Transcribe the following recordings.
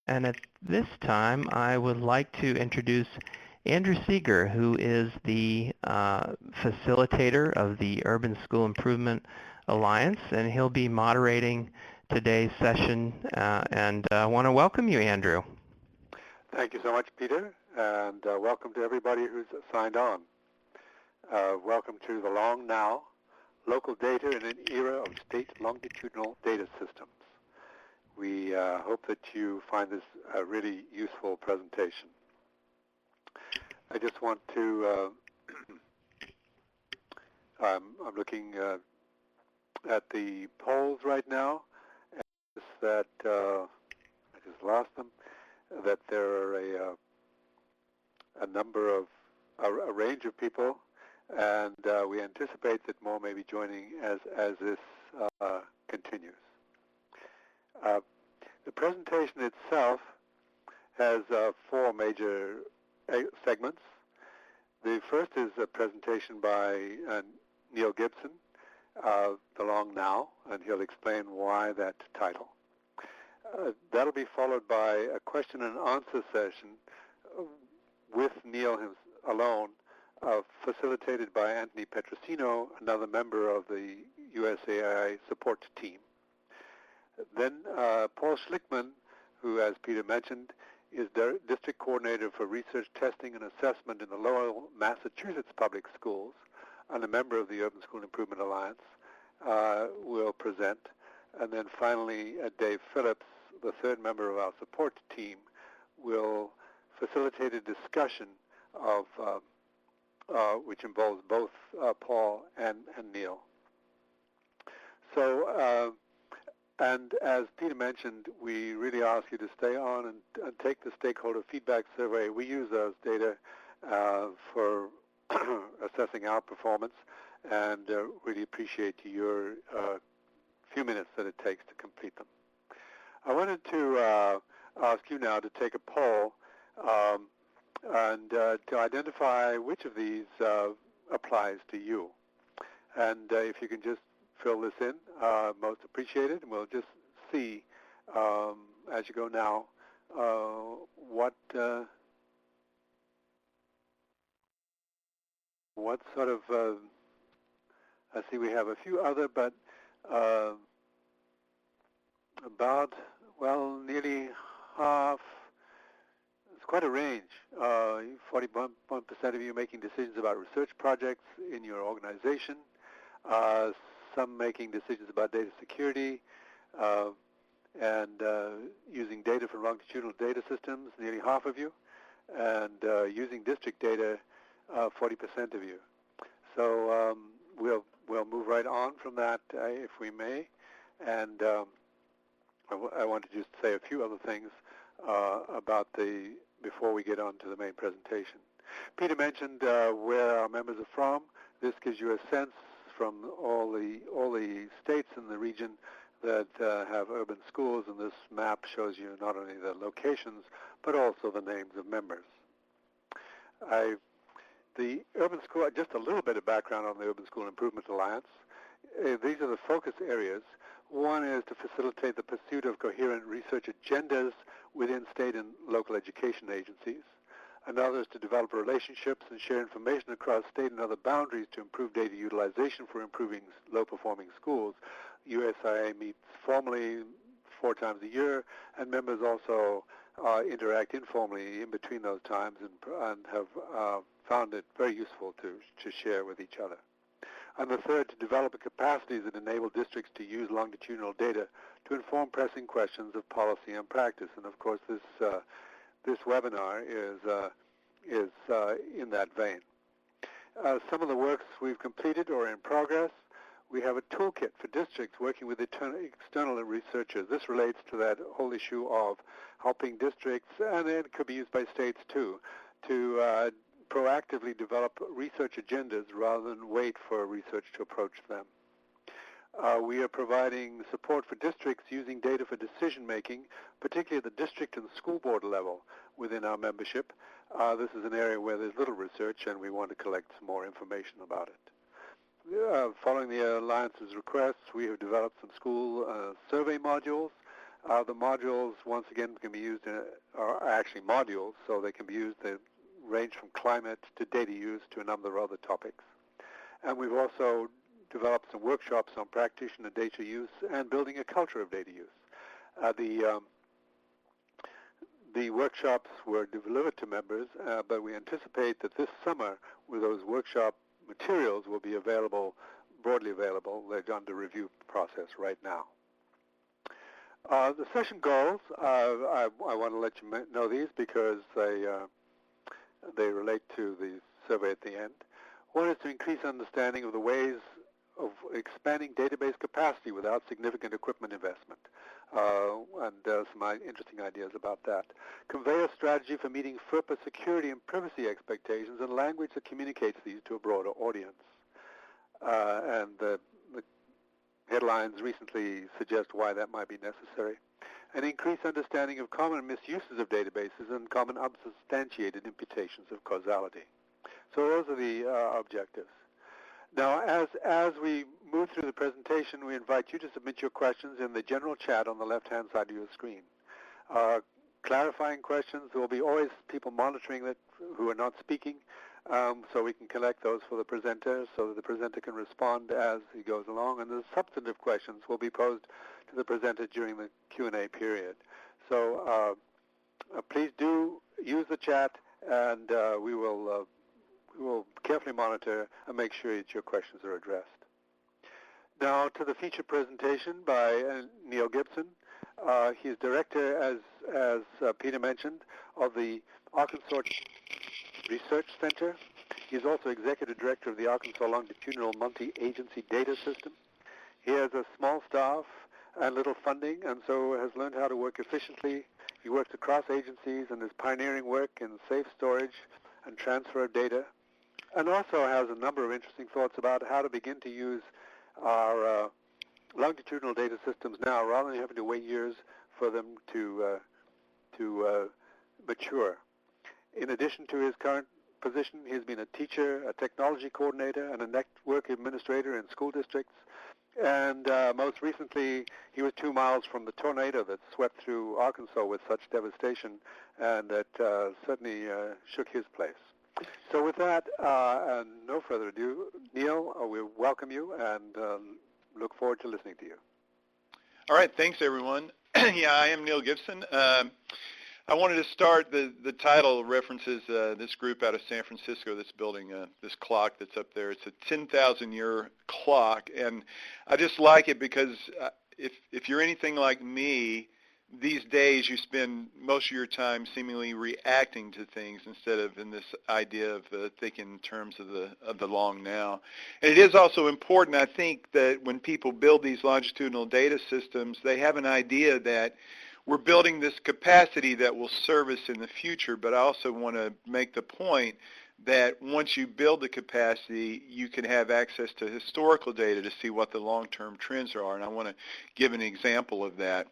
And at this time, I would like to introduce Andrew Seeger, who is the facilitator of the Urban School Improvement Alliance, and he'll be moderating today's session. I want to welcome you, Andrew. Thank you so much, Peter, and welcome to everybody who's signed on. Welcome to the Long Now, Local Data in an Era of State Longitudinal Data Systems. We hope that you find this a really useful presentation. I just want to, I'm looking at the polls right now, and that I just lost them, that there are a number of, a range of people, and we anticipate that more may be joining as this continues. The presentation itself has 4 major segments. The first is a presentation by Neal Gibson, The Long Now, and he'll explain why that title. That'll be followed by a question and answer session with Neal alone, facilitated by Anthony Petrosino, another member of the USIA support team. Then Paul Schlichtman, who, as Peter mentioned, is the District Coordinator for Research Testing and Assessment in the Lowell, Massachusetts Public Schools, and a member of the Urban School Improvement Alliance, will present. And then finally, Dave Phillips, the third member of our support team, will facilitate a discussion of which involves both Paul and Neal. So, and as Peter mentioned, we really ask you to stay on and take the stakeholder feedback survey. We use those data for assessing our performance, and really appreciate your few minutes that it takes to complete them. I wanted to ask you now to take a poll and to identify which of these applies to you. And if you can just fill this in, most appreciated, and we'll just see as you go now what sort of, I see we have a few other, but about, well, nearly half. It's quite a range. 41% of you making decisions about research projects in your organization. Some making decisions about data security and using data from longitudinal data systems, nearly half of you, and using district data, 40% of you. So we'll move right on from that, if we may, and I want to just say a few other things about before we get on to the main presentation. Peter mentioned where our members are from. This gives you a sense from all the states in the region that have urban schools, and this map shows you not only the locations but also the names of members. The urban school, just a little bit of background on the Urban School Improvement Alliance. These are the focus areas. One is to facilitate the pursuit of coherent research agendas within state and local education agencies. Another is to develop relationships and share information across state and other boundaries to improve data utilization for improving low-performing schools. USIA meets formally 4 times a year, and members also interact informally in between those times and have found it very useful to share with each other. And the third, to develop a capacity that enable districts to use longitudinal data to inform pressing questions of policy and practice. And of course, this webinar is in that vein. Some of the works we've completed or in progress. We have a toolkit for districts working with external researchers. This relates to that whole issue of helping districts, and it could be used by states too, to proactively develop research agendas rather than wait for research to approach them. We are providing support for districts using data for decision making, particularly at the district and school board level within our membership. This is an area where there's little research, and we want to collect some more information about it. Following the Alliance's requests, we have developed some school survey modules The modules, once again, can be used are actually modules, so they can be used. They range from climate to data use to a number of other topics. And we've also developed some workshops on practitioner data use and building a culture of data use. The workshops were delivered to members, but we anticipate that this summer, with those workshop materials, will be available, broadly available. They're under review process right now. The session goals, I want to let you know these because they relate to the survey at the end. One is to increase understanding of the ways of expanding database capacity without significant equipment investment, and some interesting ideas about that. Convey a strategy for meeting FERPA security and privacy expectations in language that communicates these to a broader audience. And the headlines recently suggest why that might be necessary. And increase understanding of common misuses of databases and common unsubstantiated imputations of causality. So those are the objectives. Now, as we move through the presentation, we invite you to submit your questions in the general chat on the left-hand side of your screen. Clarifying questions, there will be always people monitoring that who are not speaking, so we can collect those for the presenter so that the presenter can respond as he goes along. And the substantive questions will be posed to the presenter during the Q&A period. So please do use the chat, and we will carefully monitor and make sure that your questions are addressed. Now to the feature presentation by Neal Gibson. He's director, as Peter mentioned, of the Arkansas Research Center. He's also executive director of the Arkansas Longitudinal Multi-Agency Data System. He has a small staff and little funding, and so has learned how to work efficiently. He works across agencies and is pioneering work in safe storage and transfer of data, and also has a number of interesting thoughts about how to begin to use our longitudinal data systems now, rather than having to wait years for them to mature. In addition to his current position, he's been a teacher, a technology coordinator, and a network administrator in school districts. And most recently, he was 2 miles from the tornado that swept through Arkansas with such devastation, and that certainly shook his place. So with that, and no further ado, Neal, we welcome you and look forward to listening to you. All right, thanks everyone. Yeah, I am Neal Gibson. I wanted to start, the title references this group out of San Francisco that's building this clock that's up there. It's a 10,000-year clock, and I just like it because if you're anything like me, these days you spend most of your time seemingly reacting to things instead of in this idea of thinking in terms of the long now. And it is also important, I think, that when people build these longitudinal data systems, they have an idea that we're building this capacity that will serve us in the future, but I also want to make the point that once you build the capacity, you can have access to historical data to see what the long-term trends are, and I want to give an example of that.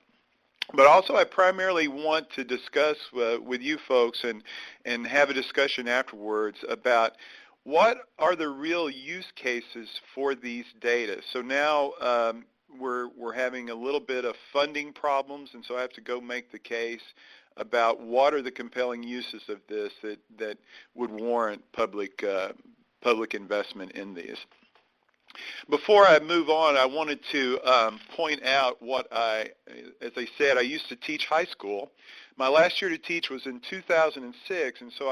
But also I primarily want to discuss with you folks and have a discussion afterwards about what are the real use cases for these data. So now we're having a little bit of funding problems, and so I have to go make the case about what are the compelling uses of this that would warrant public investment in these. Before I move on, I wanted to point out what as I said, I used to teach high school. My last year to teach was in 2006, and so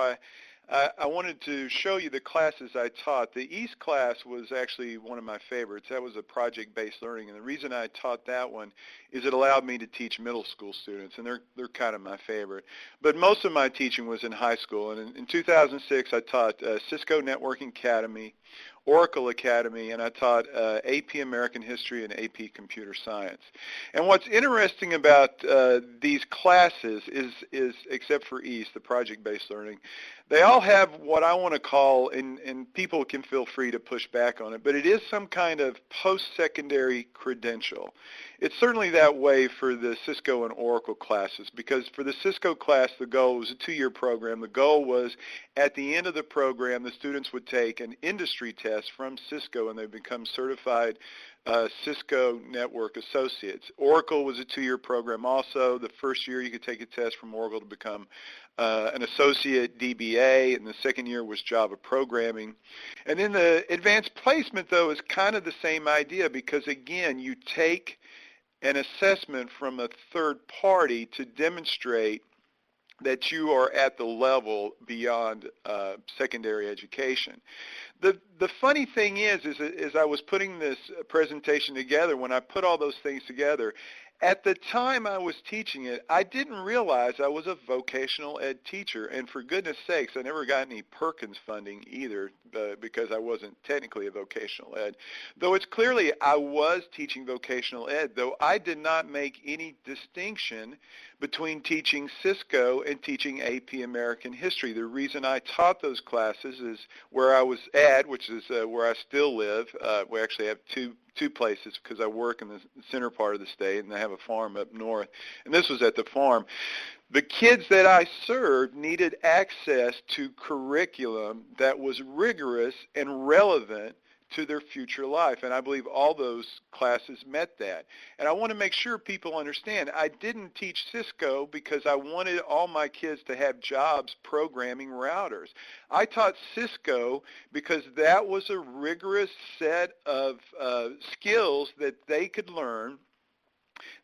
I wanted to show you the classes I taught. The East class was actually one of my favorites. That was a project-based learning, and the reason I taught that one is it allowed me to teach middle school students, and they're kind of my favorite. But most of my teaching was in high school, and in 2006 I taught Cisco Networking Academy, Oracle Academy, and I taught AP American History and AP Computer Science. And what's interesting about these classes is, except for East, the project-based learning, they all have what I want to call, and people can feel free to push back on it, but it is some kind of post-secondary credential. It's certainly that way for the Cisco and Oracle classes, because for the Cisco class, the goal was a 2-year program. The goal was at the end of the program, the students would take an industry test from Cisco, and they become certified Cisco Network Associates. Oracle was a 2-year program also. The first year you could take a test from Oracle to become an associate DBA, and the second year was Java programming. And then the advanced placement, though, is kind of the same idea, because, again, you take an assessment from a third party to demonstrate that you are at the level beyond secondary education. The funny thing is I was putting this presentation together, when I put all those things together, at the time I was teaching it, I didn't realize I was a vocational ed teacher, and for goodness sakes, I never got any Perkins funding either, because I wasn't technically a vocational ed. Though it's clearly I was teaching vocational ed, though I did not make any distinction between teaching Cisco and teaching AP American History. The reason I taught those classes is where I was at, which is where I still live. We actually have two places, because I work in the center part of the state and I have a farm up north, and this was at the farm. The kids that I served needed access to curriculum that was rigorous and relevant to their future life, and I believe all those classes met that. And I want to make sure people understand, I didn't teach Cisco because I wanted all my kids to have jobs programming routers. I taught Cisco because that was a rigorous set of skills that they could learn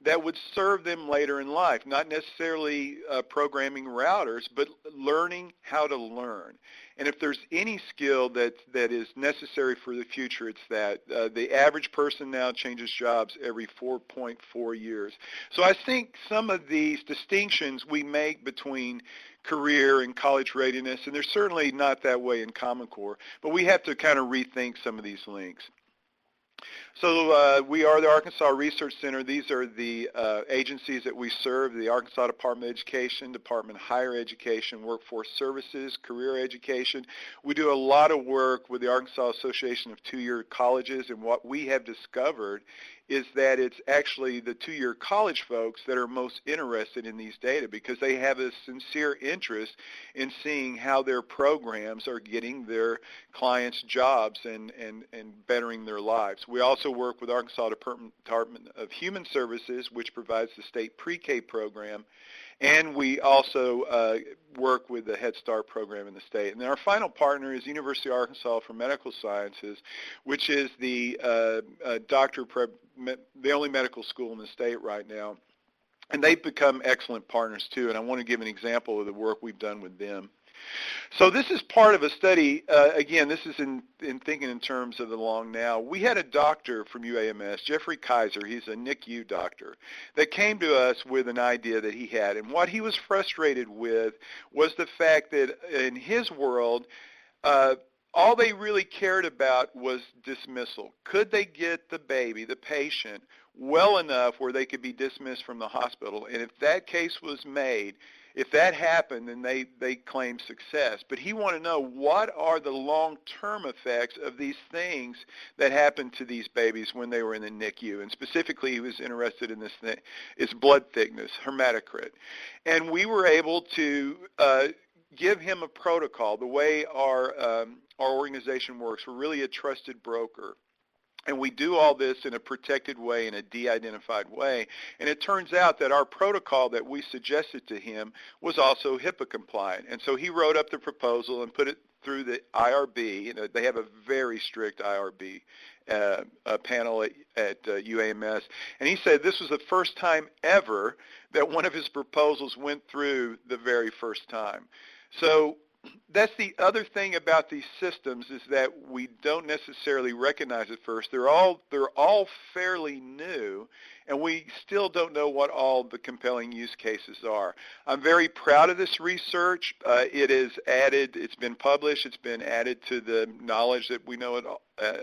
that would serve them later in life, not necessarily programming routers, but learning how to learn. And if there's any skill that is necessary for the future, it's that. The average person now changes jobs every 4.4 years. So I think some of these distinctions we make between career and college readiness, and they're certainly not that way in Common Core, but we have to kind of rethink some of these links. So we are the Arkansas Research Center. These are the agencies that we serve: the Arkansas Department of Education, Department of Higher Education, Workforce Services, Career Education. We do a lot of work with the Arkansas Association of Two-Year Colleges, and what we have discovered is that it's actually the two-year college folks that are most interested in these data, because they have a sincere interest in seeing how their programs are getting their clients jobs and bettering their lives. We also work with Arkansas Department of Human Services, which provides the state pre-K program, and we also work with the Head Start program in the state. And then our final partner is University of Arkansas for Medical Sciences, which is the the only medical school in the state right now. And they've become excellent partners too, and I want to give an example of the work we've done with them. So this is part of a study. Again, this is in thinking in terms of the long now. We had a doctor from UAMS, Jeffrey Kaiser. He's a NICU doctor, that came to us with an idea that he had. And what he was frustrated with was the fact that in his world, all they really cared about was dismissal. Could they get the baby, the patient, well enough where they could be dismissed from the hospital? And if that case was made, if that happened, then they claimed success. But he wanted to know, what are the long-term effects of these things that happened to these babies when they were in the NICU? And specifically, he was interested in this thing, it's blood thickness, hematocrit. And we were able to give him a protocol. The way our organization works, we're really a trusted broker. And we do all this in a protected way, in a de-identified way. And it turns out that our protocol that we suggested to him was also HIPAA compliant. And so he wrote up the proposal and put it through the IRB. You know, they have a very strict IRB panel at UAMS. And he said this was the first time ever that one of his proposals went through the very first time. So that's the other thing about these systems, is that we don't necessarily recognize at first. They're all fairly new, and we still don't know what all the compelling use cases are. I'm very proud of this research. It is added, it's been published, it's been added to the knowledge that we know at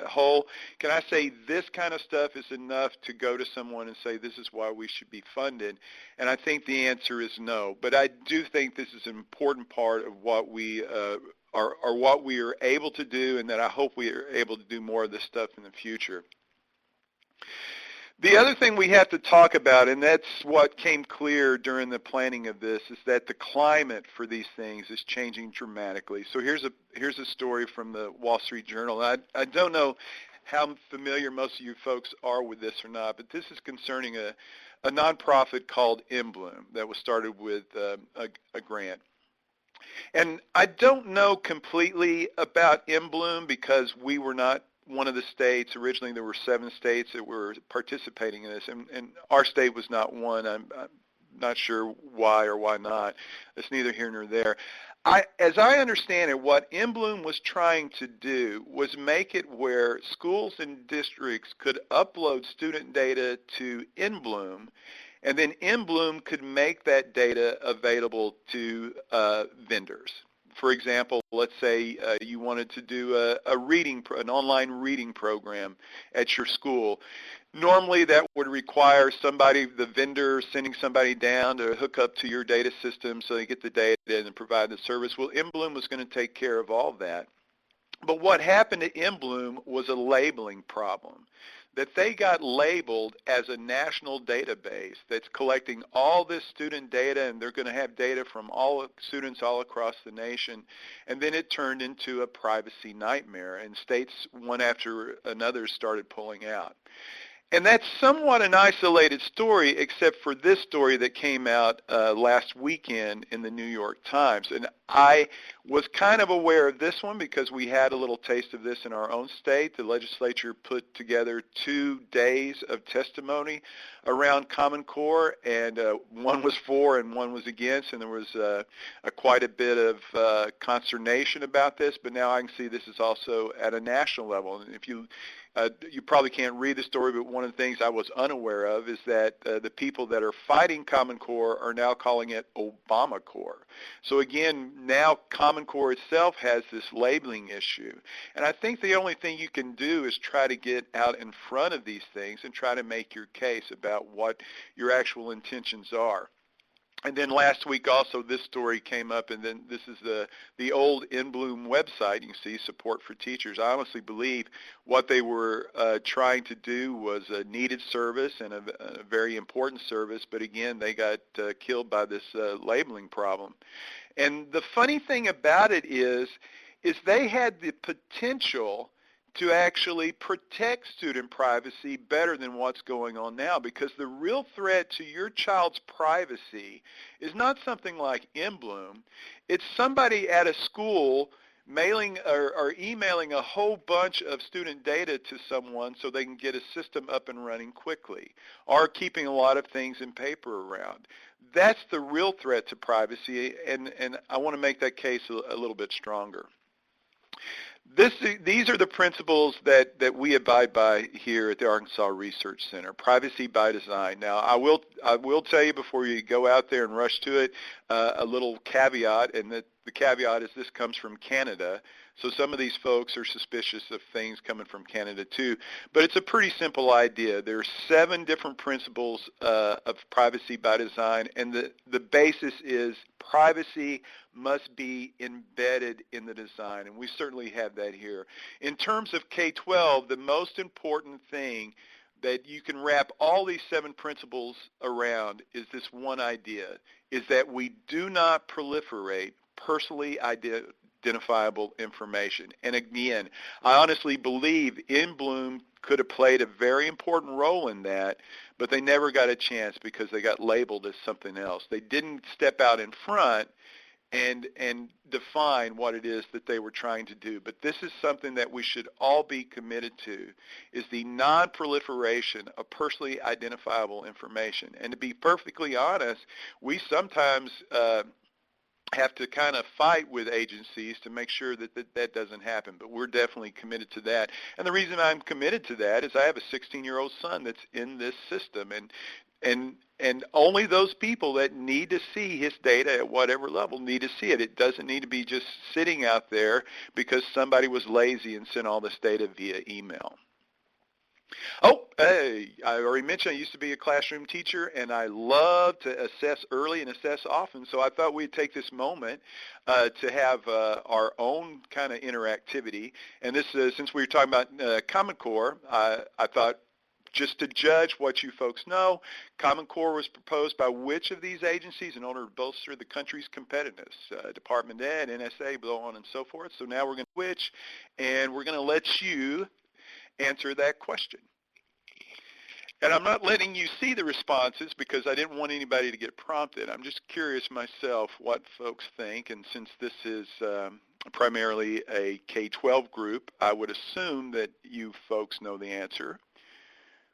whole. Can I say this kind of stuff is enough to go to someone and say this is why we should be funded? And I think the answer is no. But I do think this is an important part of what we what we are able to do, and that I hope we are able to do more of this stuff in the future. The other thing we have to talk about, and that's what came clear during the planning of this, is that the climate for these things is changing dramatically. So here's a story from the Wall Street Journal. I don't know how familiar most of you folks are with this or not, but this is concerning a nonprofit called InBloom that was started with a grant. And I don't know completely about InBloom because we were not one of the states. Originally there were 7 states that were participating in this, and our state was not one. I'm not sure why or why not. It's neither here nor there. As I understand it, what InBloom was trying to do was make it where schools and districts could upload student data to InBloom, and then InBloom could make that data available to vendors. For example, let's say you wanted to do an online reading program at your school. Normally that would require the vendor sending somebody down to hook up to your data system so they get the data and provide the service. Well, InBloom was going to take care of all that. But what happened to InBloom was a labeling problem, that they got labeled as a national database that's collecting all this student data, and they're going to have data from all students all across the nation. And then it turned into a privacy nightmare, and states one after another started pulling out. And that's somewhat an isolated story, except for this story that came out last weekend in the New York Times. And I was kind of aware of this one because we had a little taste of this in our own state. The legislature put together 2 days of testimony around Common Core, and one was for and one was against, and there was quite a bit of consternation about this. But now I can see this is also at a national level. And if you probably can't read the story, but one of the things I was unaware of is that the people that are fighting Common Core are now calling it Obama Core. So again, now Common Core itself has this labeling issue. And I think the only thing you can do is try to get out in front of these things and try to make your case about what your actual intentions are. And then last week also this story came up, and then this is the old InBloom website. You can see support for teachers. I honestly believe what they were trying to do was a needed service and a very important service, but again, they got killed by this labeling problem. And the funny thing about it is they had the potential to actually protect student privacy better than what's going on now, because the real threat to your child's privacy is not something like InBloom. It's somebody at a school mailing or emailing a whole bunch of student data to someone so they can get a system up and running quickly, or keeping a lot of things in paper around. That's the real threat to privacy, and I want to make that case a little bit stronger. These are the principles that we abide by here at the Arkansas Research Center. Privacy by design. Now, I will tell you before you go out there and rush to it, a little caveat, and the caveat is this comes from Canada. So some of these folks are suspicious of things coming from Canada too. But it's a pretty simple idea. There are 7 different principles of privacy by design, and the basis is privacy must be embedded in the design, and we certainly have that here. In terms of K-12, the most important thing that you can wrap all these 7 principles around is this one idea, is that we do not proliferate personally identifiable information. And again, I honestly believe InBloom could have played a very important role in that, but they never got a chance because they got labeled as something else. They didn't step out in front and define what it is that they were trying to do. But this is something that we should all be committed to, is the non-proliferation of personally identifiable information. And to be perfectly honest, we sometimes have to kind of fight with agencies to make sure that doesn't happen, but we're definitely committed to that. And the reason I'm committed to that is I have a 16-year-old son that's in this system, and only those people that need to see his data at whatever level need to see it. It doesn't need to be just sitting out there because somebody was lazy and sent all this data via email. Oh, hey, I already mentioned I used to be a classroom teacher, and I love to assess early and assess often, so I thought we'd take this moment to have our own kind of interactivity. And this, since we were talking about Common Core, I thought just to judge what you folks know, Common Core was proposed by which of these agencies in order to bolster the country's competitiveness? Department of Ed, NSA, so on and so forth. So now we're going to switch, and we're going to let you answer that question. And I'm not letting you see the responses because I didn't want anybody to get prompted. I'm just curious myself what folks think, and since this is primarily a K-12 group, I would assume that you folks know the answer.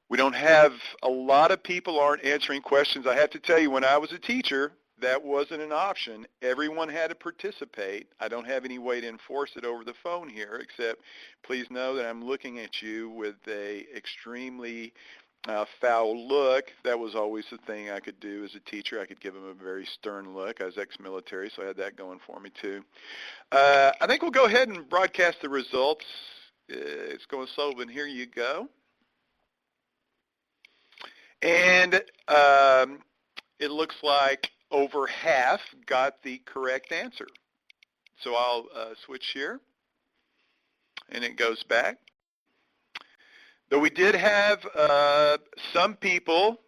We don't have a lot of people aren't answering questions. I have to tell you, when I was a teacher, that wasn't an option. Everyone had to participate. I don't have any way to enforce it over the phone here, except please know that I'm looking at you with a extremely foul look. That was always the thing I could do as a teacher. I could give them a very stern look. I was ex-military, so I had that going for me too. I think we'll go ahead and broadcast the results. It's going slow, but here you go. And it looks like over half got the correct answer. So I'll switch here, and it goes back. Though we did have some people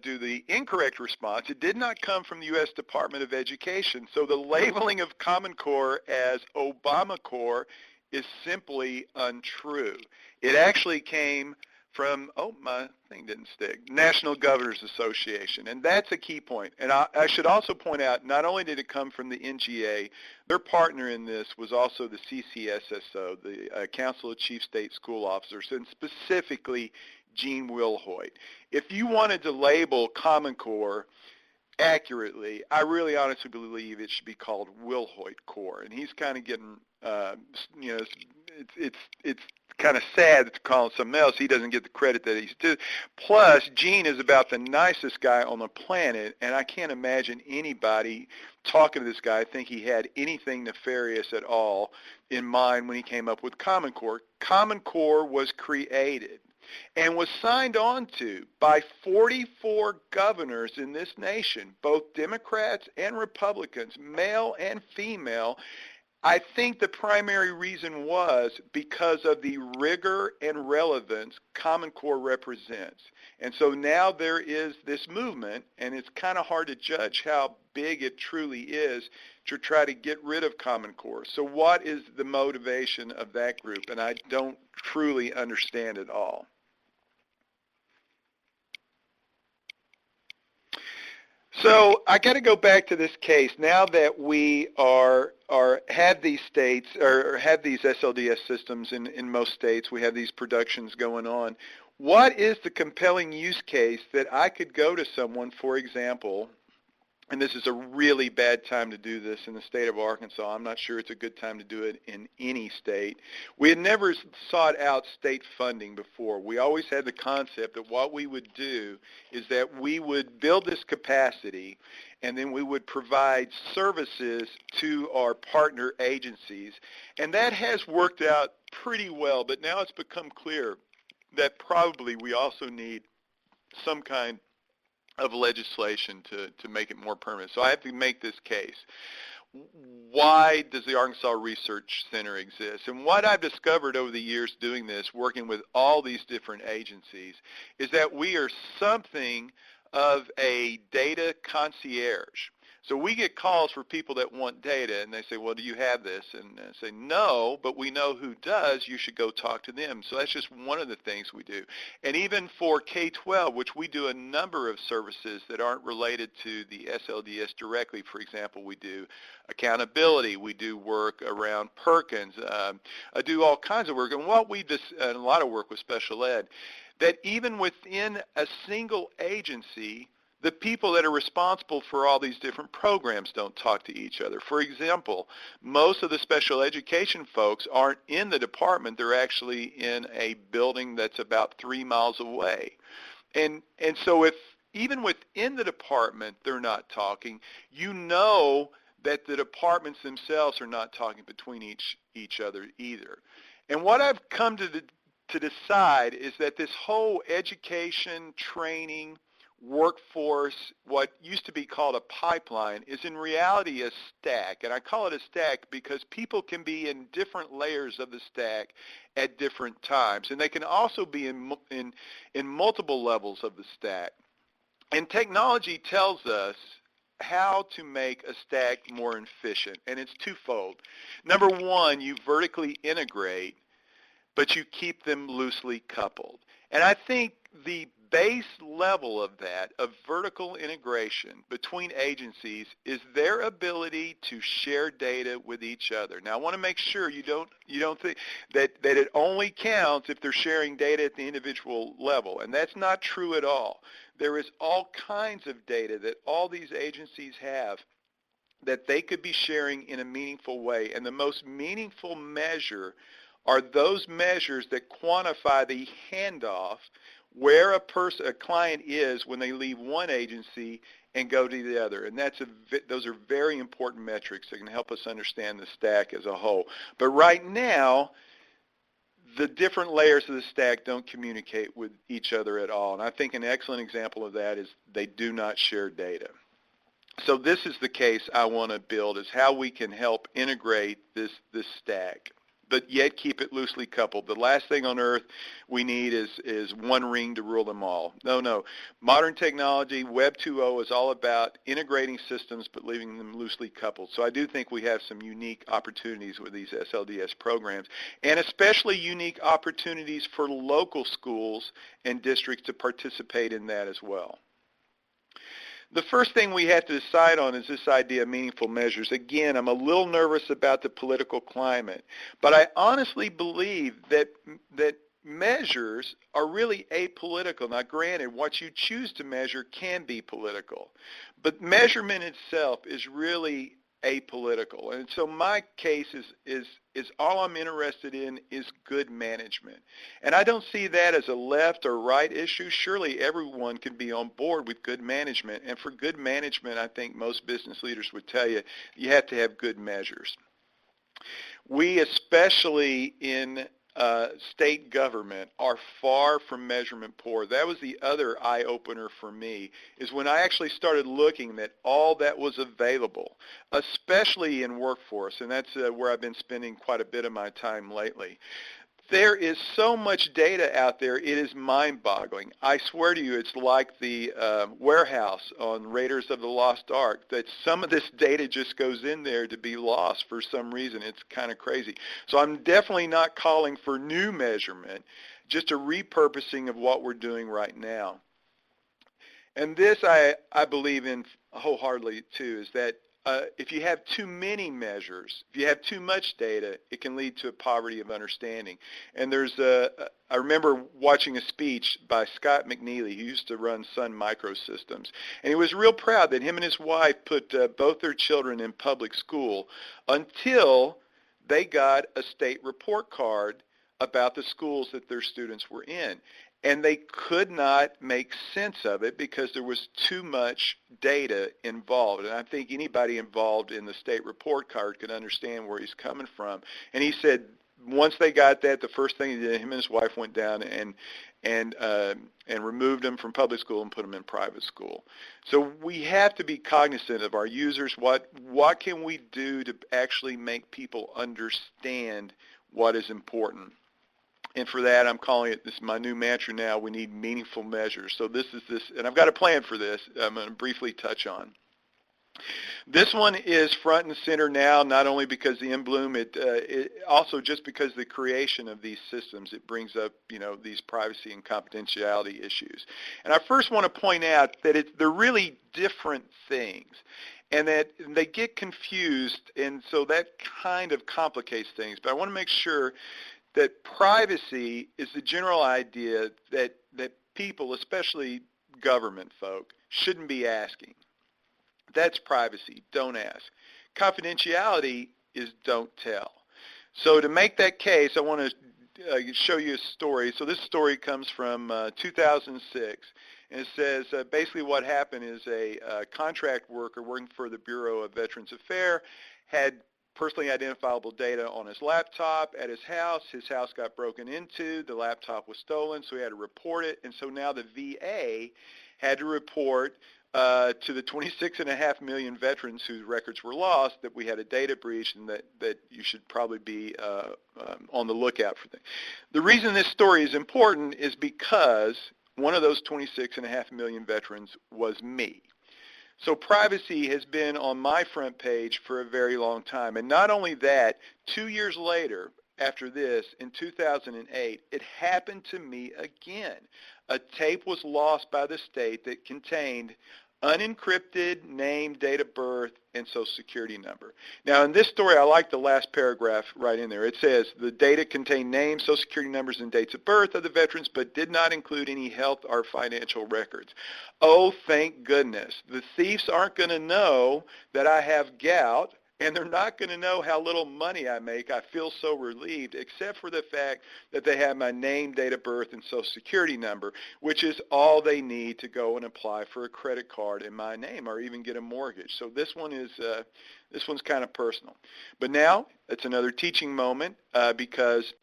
do the incorrect response, it did not come from the U.S. Department of Education. So the labeling of Common Core as Obama Core is simply untrue. It actually came from, oh, my thing didn't stick, National Governors Association, and that's a key point. And I should also point out, not only did it come from the NGA, their partner in this was also the CCSSO, the Council of Chief State School Officers, and specifically Gene Wilhoit. If you wanted to label Common Core accurately, I really honestly believe it should be called Wilhoit Core, and he's kind of getting, you know, it's kind of sad to call him something else. He doesn't get the credit that he's due. Plus, Gene is about the nicest guy on the planet, and I can't imagine anybody talking to this guy think he had anything nefarious at all in mind when he came up with Common Core. Common Core was created and was signed on to by 44 governors in this nation, both Democrats and Republicans, male and female. I think the primary reason was because of the rigor and relevance Common Core represents. And so now there is this movement, and it's kind of hard to judge how big it truly is to try to get rid of Common Core. So what is the motivation of that group? And I don't truly understand it all. So I got to go back to this case. Now that we have these states or have these SLDS systems in most states, we have these productions going on. What is the compelling use case that I could go to someone, for example, and this is a really bad time to do this in the state of Arkansas. I'm not sure it's a good time to do it in any state. We had never sought out state funding before. We always had the concept that what we would do is that we would build this capacity, and then we would provide services to our partner agencies. And that has worked out pretty well, but now it's become clear that probably we also need some kind of legislation to make it more permanent. So I have to make this case. Why does the Arkansas Research Center exist? And what I've discovered over the years doing this, working with all these different agencies, is that we are something of a data concierge. So we get calls for people that want data, and they say, well, do you have this? And I say, no, but we know who does. You should go talk to them. So that's just one of the things we do. And even for K-12, which we do a number of services that aren't related to the SLDS directly. For example, we do accountability. We do work around Perkins. I do all kinds of work. And what we do, and a lot of work with special ed, that even within a single agency, the people that are responsible for all these different programs don't talk to each other. For example, most of the special education folks aren't in the department. They're actually in a building that's about 3 miles away. And so if even within the department they're not talking, you know that the departments themselves are not talking between each other either. And what I've come to decide is that this whole education, training, workforce, what used to be called a pipeline, is in reality a stack. And I call it a stack because people can be in different layers of the stack at different times. And they can also be in multiple levels of the stack. And technology tells us how to make a stack more efficient, and it's twofold. Number one, you vertically integrate, but you keep them loosely coupled. And I think the base level of that, of vertical integration between agencies, is their ability to share data with each other. Now, I want to make sure you don't think that it only counts if they're sharing data at the individual level, and that's not true at all. There is all kinds of data that all these agencies have that they could be sharing in a meaningful way, and the most meaningful measure are those measures that quantify the handoff, where a client is when they leave one agency and go to the other. And those are very important metrics that can help us understand the stack as a whole. But right now, the different layers of the stack don't communicate with each other at all. And I think an excellent example of that is they do not share data. So this is the case I want to build, is how we can help integrate this stack, but yet keep it loosely coupled. The last thing on earth we need is one ring to rule them all. No. Modern technology, Web 2.0, is all about integrating systems but leaving them loosely coupled. So I do think we have some unique opportunities with these SLDS programs, and especially unique opportunities for local schools and districts to participate in that as well. The first thing we have to decide on is this idea of meaningful measures. Again, I'm a little nervous about the political climate, but I honestly believe that measures are really apolitical. Now, granted, what you choose to measure can be political, but measurement itself is really apolitical. And so my case is all I'm interested in is good management. And I don't see that as a left or right issue. Surely everyone can be on board with good management. And for good management, I think most business leaders would tell you, you have to have good measures. We, especially in state government, are far from measurement poor. That was the other eye-opener for me, is when I actually started looking at all that was available, especially in workforce, and that's where I've been spending quite a bit of my time lately. There is so much data out there, it is mind-boggling. I swear to you, it's like the warehouse on Raiders of the Lost Ark, that some of this data just goes in there to be lost for some reason. It's kind of crazy. So I'm definitely not calling for new measurement, just a repurposing of what we're doing right now. And this I believe in wholeheartly too, is that if you have too many measures, if you have too much data, it can lead to a poverty of understanding. And I remember watching a speech by Scott McNeely, who used to run Sun Microsystems, and he was real proud that him and his wife put both their children in public school until they got a state report card about the schools that their students were in. And they could not make sense of it because there was too much data involved. And I think anybody involved in the state report card could understand where he's coming from. And he said once they got that, the first thing he did, him and his wife went down and removed them from public school and put them in private school. So we have to be cognizant of our users. What can we do to actually make people understand what is important? And for that, I'm calling it, this is my new mantra now, we need meaningful measures. So this, and I've got a plan for this I'm going to briefly touch on. This one is front and center now, not only because the InBloom, it also just because the creation of these systems, it brings up, these privacy and confidentiality issues. And I first want to point out that they're really different things, and that they get confused, and so that kind of complicates things. But I want to make sure that privacy is the general idea that people, especially government folk, shouldn't be asking. That's privacy. Don't ask. Confidentiality is don't tell. So to make that case, I want to show you a story. So this story comes from 2006, and it says basically what happened is a contract worker working for the Bureau of Veterans Affairs had personally identifiable data on his laptop at his house. His house got broken into. The laptop was stolen, so he had to report it. And so now the VA had to report to the 26.5 million veterans whose records were lost that we had a data breach and that you should probably be on the lookout for things. The reason this story is important is because one of those 26.5 million veterans was me. So privacy has been on my front page for a very long time. And not only that, 2 years later, after this, in 2008, it happened to me again. A tape was lost by the state that contained unencrypted name, date of birth, and social security number. Now, in this story, I like the last paragraph right in there. It says, the data contained names, social security numbers, and dates of birth of the veterans, but did not include any health or financial records. Oh, thank goodness. The thieves aren't going to know that I have gout, and they're not going to know how little money I make. I feel so relieved, except for the fact that they have my name, date of birth, and social security number, which is all they need to go and apply for a credit card in my name or even get a mortgage. So this one's kind of personal. But now it's another teaching moment because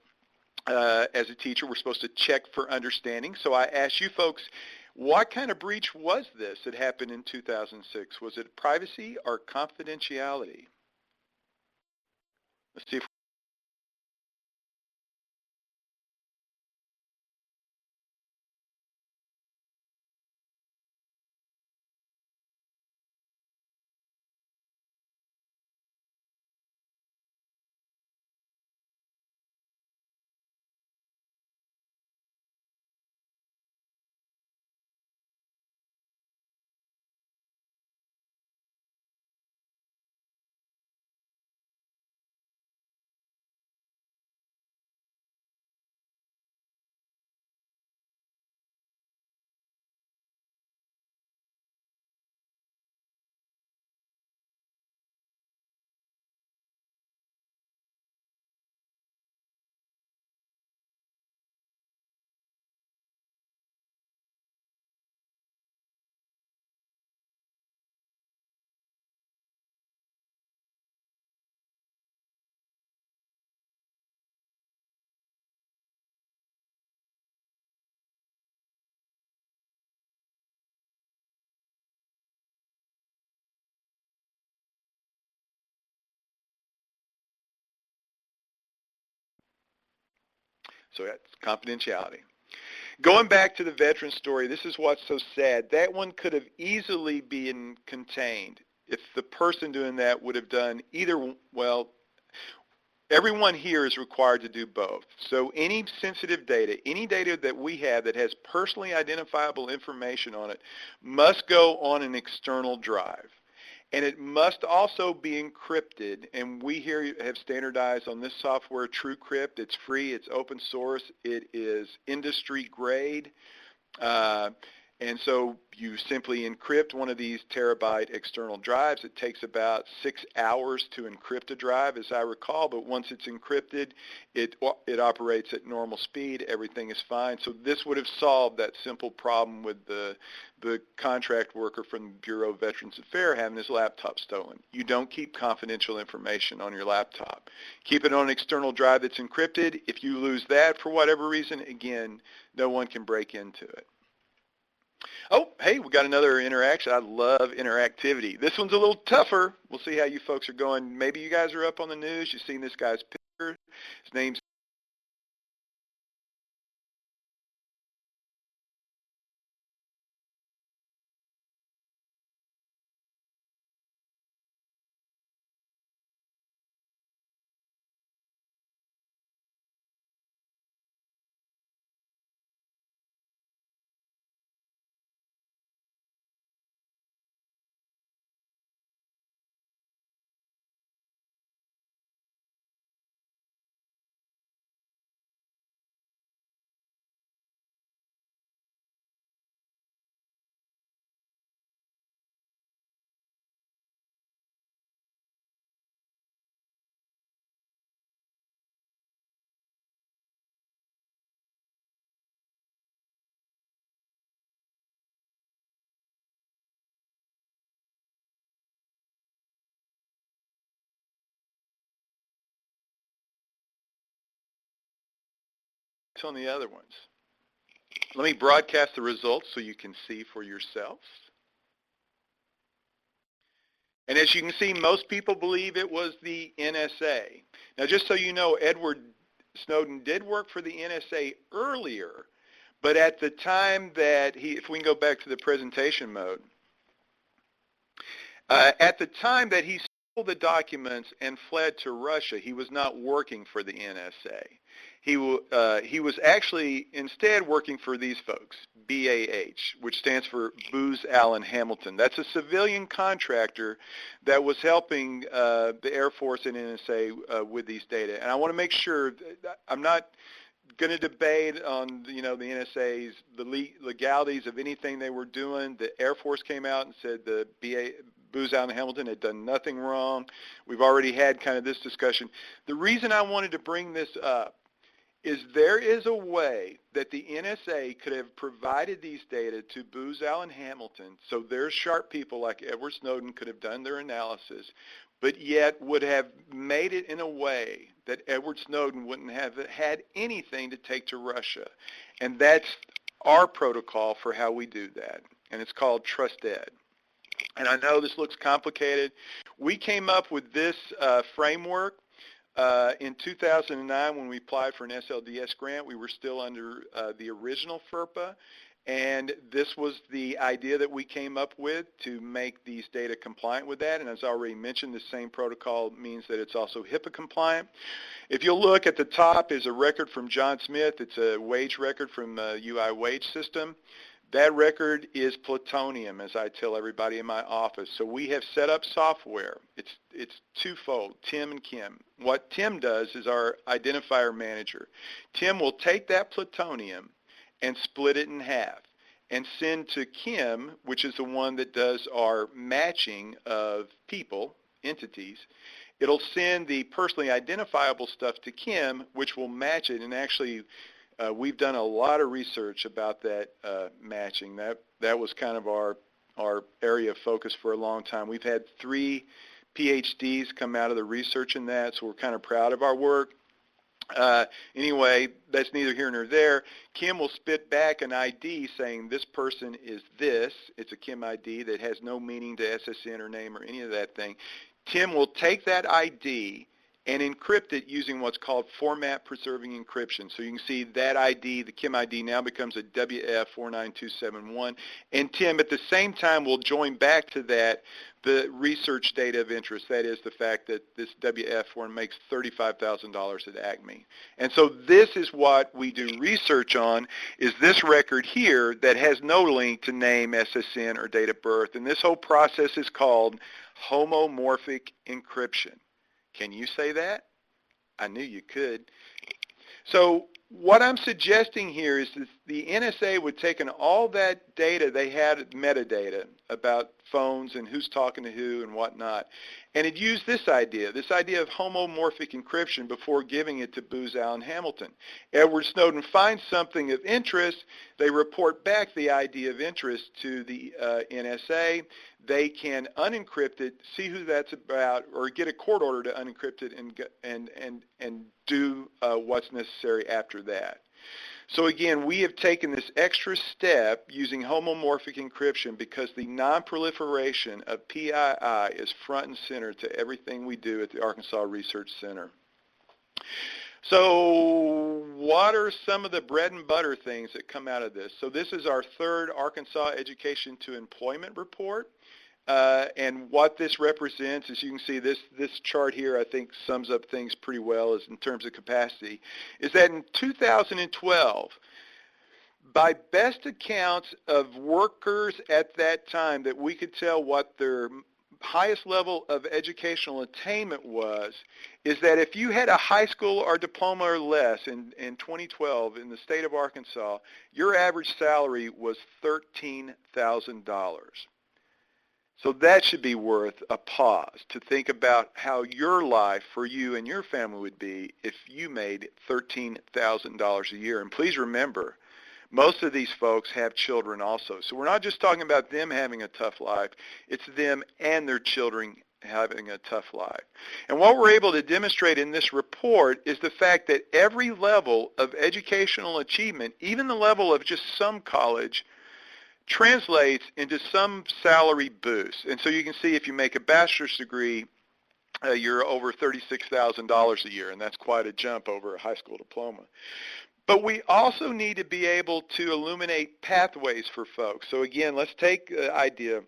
as a teacher, we're supposed to check for understanding. So I asked you folks, what kind of breach was this that happened in 2006? Was it privacy or confidentiality? Let's see if so that's confidentiality. Going back to the veteran story, this is what's so sad. That one could have easily been contained if the person doing that would have done either, well, everyone here is required to do both. So any sensitive data, any data that we have that has personally identifiable information on it must go on an external drive. And it must also be encrypted, and we here have standardized on this software, TrueCrypt. It's free, it's open source, it is industry grade, and so you simply encrypt one of these terabyte external drives. It takes about 6 hours to encrypt a drive, as I recall, but once it's encrypted, it operates at normal speed. Everything is fine. So this would have solved that simple problem with the contract worker from the Bureau of Veterans Affairs having his laptop stolen. You don't keep confidential information on your laptop. Keep it on an external drive that's encrypted. If you lose that for whatever reason, again, no one can break into it. Oh, hey, we got another interaction. I love interactivity. This one's a little tougher. We'll see how you folks are going. Maybe you guys are up on the news. You've seen this guy's picture. His name's on the other ones. Let me broadcast the results so you can see for yourselves. And as you can see, most people believe it was the NSA. Now, just so you know, Edward Snowden did work for the NSA earlier, but at the time that if we can go back to the presentation mode, at the time that he stole the documents and fled to Russia, he was not working for the NSA. He was actually instead working for these folks, BAH, which stands for Booz Allen Hamilton. That's a civilian contractor that was helping the Air Force and NSA with these data. And I want to make sure that I'm not going to debate on the NSA's legalities of anything they were doing. The Air Force came out and said the Booz Allen Hamilton had done nothing wrong. We've already had kind of this discussion. The reason I wanted to bring this up is there is a way that the NSA could have provided these data to Booz Allen Hamilton, so their sharp people like Edward Snowden could have done their analysis, but yet would have made it in a way that Edward Snowden wouldn't have had anything to take to Russia. And that's our protocol for how we do that, and it's called TrustEd. And I know this looks complicated. We came up with this framework in 2009 when we applied for an SLDS grant. We were still under the original FERPA, and this was the idea that we came up with to make these data compliant with that. And as I already mentioned, the same protocol means that it's also HIPAA compliant. If you'll look at the top is a record from John Smith. It's a wage record from UI wage system. That record is plutonium, as I tell everybody in my office. So we have set up software. It's twofold, Tim and Kim. What Tim does is our identifier manager. Tim will take that plutonium and split it in half and send to Kim, which is the one that does our matching of people, entities. It'll send the personally identifiable stuff to Kim, which will match it. And actually, we've done a lot of research about that matching. That was kind of our area of focus for a long time. We've had 3 PhDs come out of the research in that, so we're kind of proud of our work. Anyway, that's neither here nor there. Kim will spit back an ID saying this person is this. It's a Kim ID that has no meaning to SSN or name or any of that thing. Tim will take that ID and encrypt it using what's called format preserving encryption. So you can see that ID, the Kim ID, now becomes a WF49271. And Tim, at the same time, will join back to that the research data of interest. That is the fact that this WF1 makes $35,000 at Acme. And so this is what we do research on, is this record here that has no link to name, SSN, or date of birth. And this whole process is called homomorphic encryption. Can you say that? I knew you could. So what I'm suggesting here is that the NSA would take in all that data they had, metadata about phones and who's talking to who and whatnot, and it used this idea of homomorphic encryption before giving it to Booz Allen Hamilton. Edward Snowden finds something of interest. They report back the ID of interest to the NSA. They can unencrypt it, see who that's about, or get a court order to unencrypt it and do what's necessary after that. So again, we have taken this extra step using homomorphic encryption because the non-proliferation of PII is front and center to everything we do at the Arkansas Research Center. So what are some of the bread and butter things that come out of this? So this is our 3rd Arkansas Education to Employment report. And what this represents, as you can see, this chart here I think sums up things pretty well as in terms of capacity, is that in 2012, by best accounts of workers at that time that we could tell what their highest level of educational attainment was, is that if you had a high school or diploma or less in 2012 in the state of Arkansas, your average salary was $13,000. So that should be worth a pause to think about how your life for you and your family would be if you made $13,000 a year. And please remember, most of these folks have children also. So we're not just talking about them having a tough life. It's them and their children having a tough life. And what we're able to demonstrate in this report is the fact that every level of educational achievement, even the level of just some college, translates into some salary boost. And so you can see if you make a bachelor's degree, you're over $36,000 a year, and that's quite a jump over a high school diploma. But we also need to be able to illuminate pathways for folks. So again, let's take the idea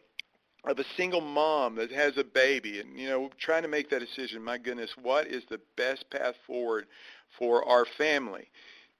of a single mom that has a baby and, trying to make that decision, my goodness, what is the best path forward for our family?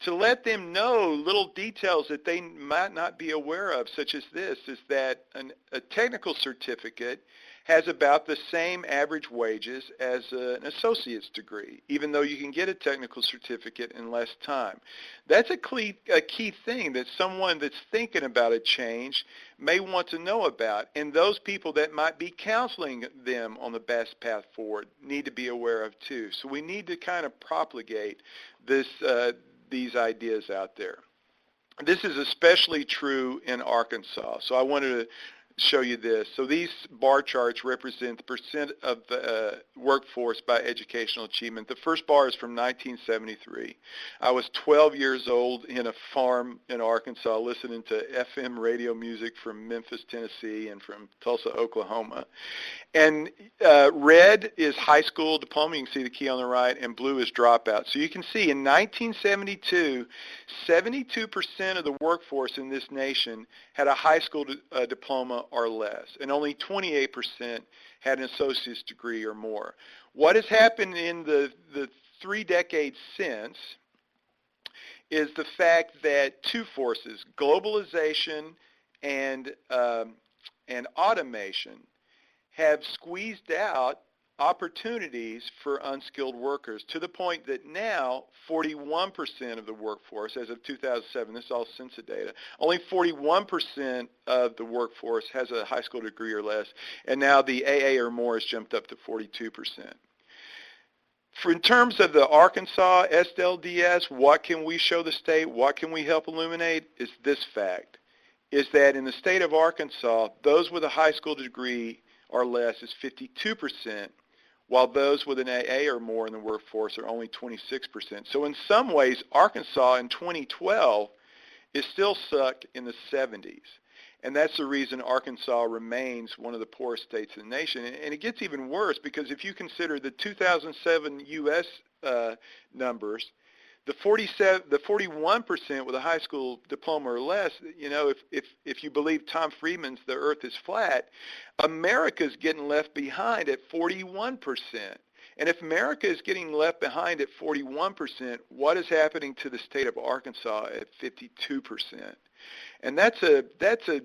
To let them know little details that they might not be aware of, such as this, is that a technical certificate has about the same average wages as an associate's degree, even though you can get a technical certificate in less time. That's a key thing that someone that's thinking about a change may want to know about, and those people that might be counseling them on the best path forward need to be aware of too. So we need to kind of propagate these ideas out there. This is especially true in Arkansas. So I wanted to show you this. So these bar charts represent the percent of the workforce by educational achievement. The first bar is from 1973. I was 12 years old in a farm in Arkansas listening to FM radio music from Memphis, Tennessee, and from Tulsa, Oklahoma. And red is high school diploma. You can see the key on the right, and blue is dropout. So you can see in 1972, 72% of the workforce in this nation had a high school diploma or less, and only 28% had an associate's degree or more. What has happened in the 3 decades since is the fact that two forces, globalization and automation, have squeezed out opportunities for unskilled workers to the point that now 41% of the workforce, as of 2007, this is all census data, only 41% of the workforce has a high school degree or less, and now the AA or more has jumped up to 42%. In terms of the Arkansas SLDS, what can we show the state, what can we help illuminate, is this fact, is that in the state of Arkansas, those with a high school degree or less is 52%, while those with an AA or more in the workforce are only 26%. So in some ways, Arkansas in 2012 is still stuck in the 70s. And that's the reason Arkansas remains one of the poorest states in the nation. And it gets even worse because if you consider the 2007 U.S. Numbers, the 41% with a high school diploma or less, if you believe Tom Friedman's The Earth is Flat, America's getting left behind at 41%. And if America is getting left behind at 41%, what is happening to the state of Arkansas at 52%? And that's a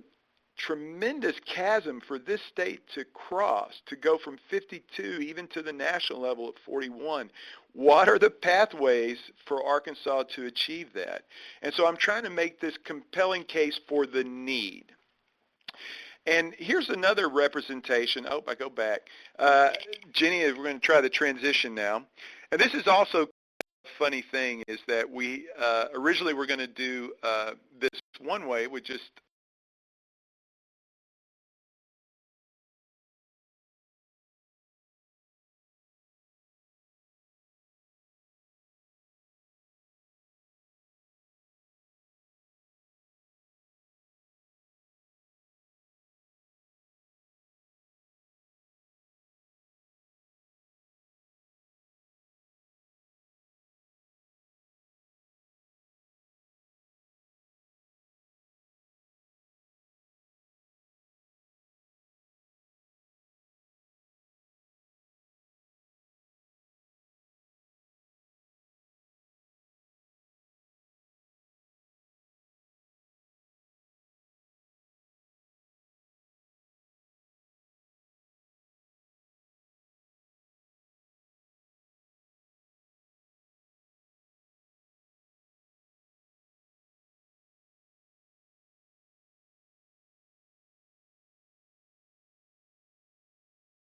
tremendous chasm for this state to cross, to go from 52 even to the national level of 41. What are the pathways for Arkansas to achieve that? And so I'm trying to make this compelling case for the need. And here's another representation. Oh, I go back. Jenny, we're going to try the transition now. And this is also a funny thing is that we originally were going to do this one way with just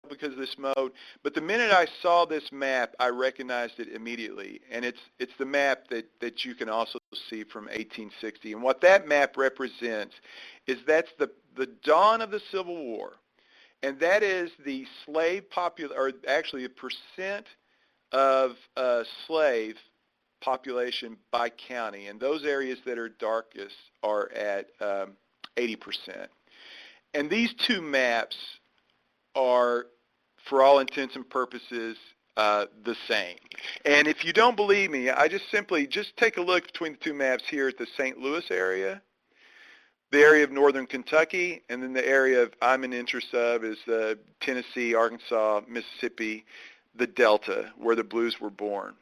because of this mode, but the minute I saw this map, I recognized it immediately, and it's the map that you can also see from 1860. And what that map represents is that's the dawn of the Civil War. and that is the slave or actually a percent of slave population by county, and those areas that are darkest are at 80%. And these two maps are, for all intents and purposes, the same. And if you don't believe me, I just take a look between the two maps here at the St. Louis area, the area of northern Kentucky, and then the area I'm in interest of is Tennessee, Arkansas, Mississippi, the Delta, where the Blues were born.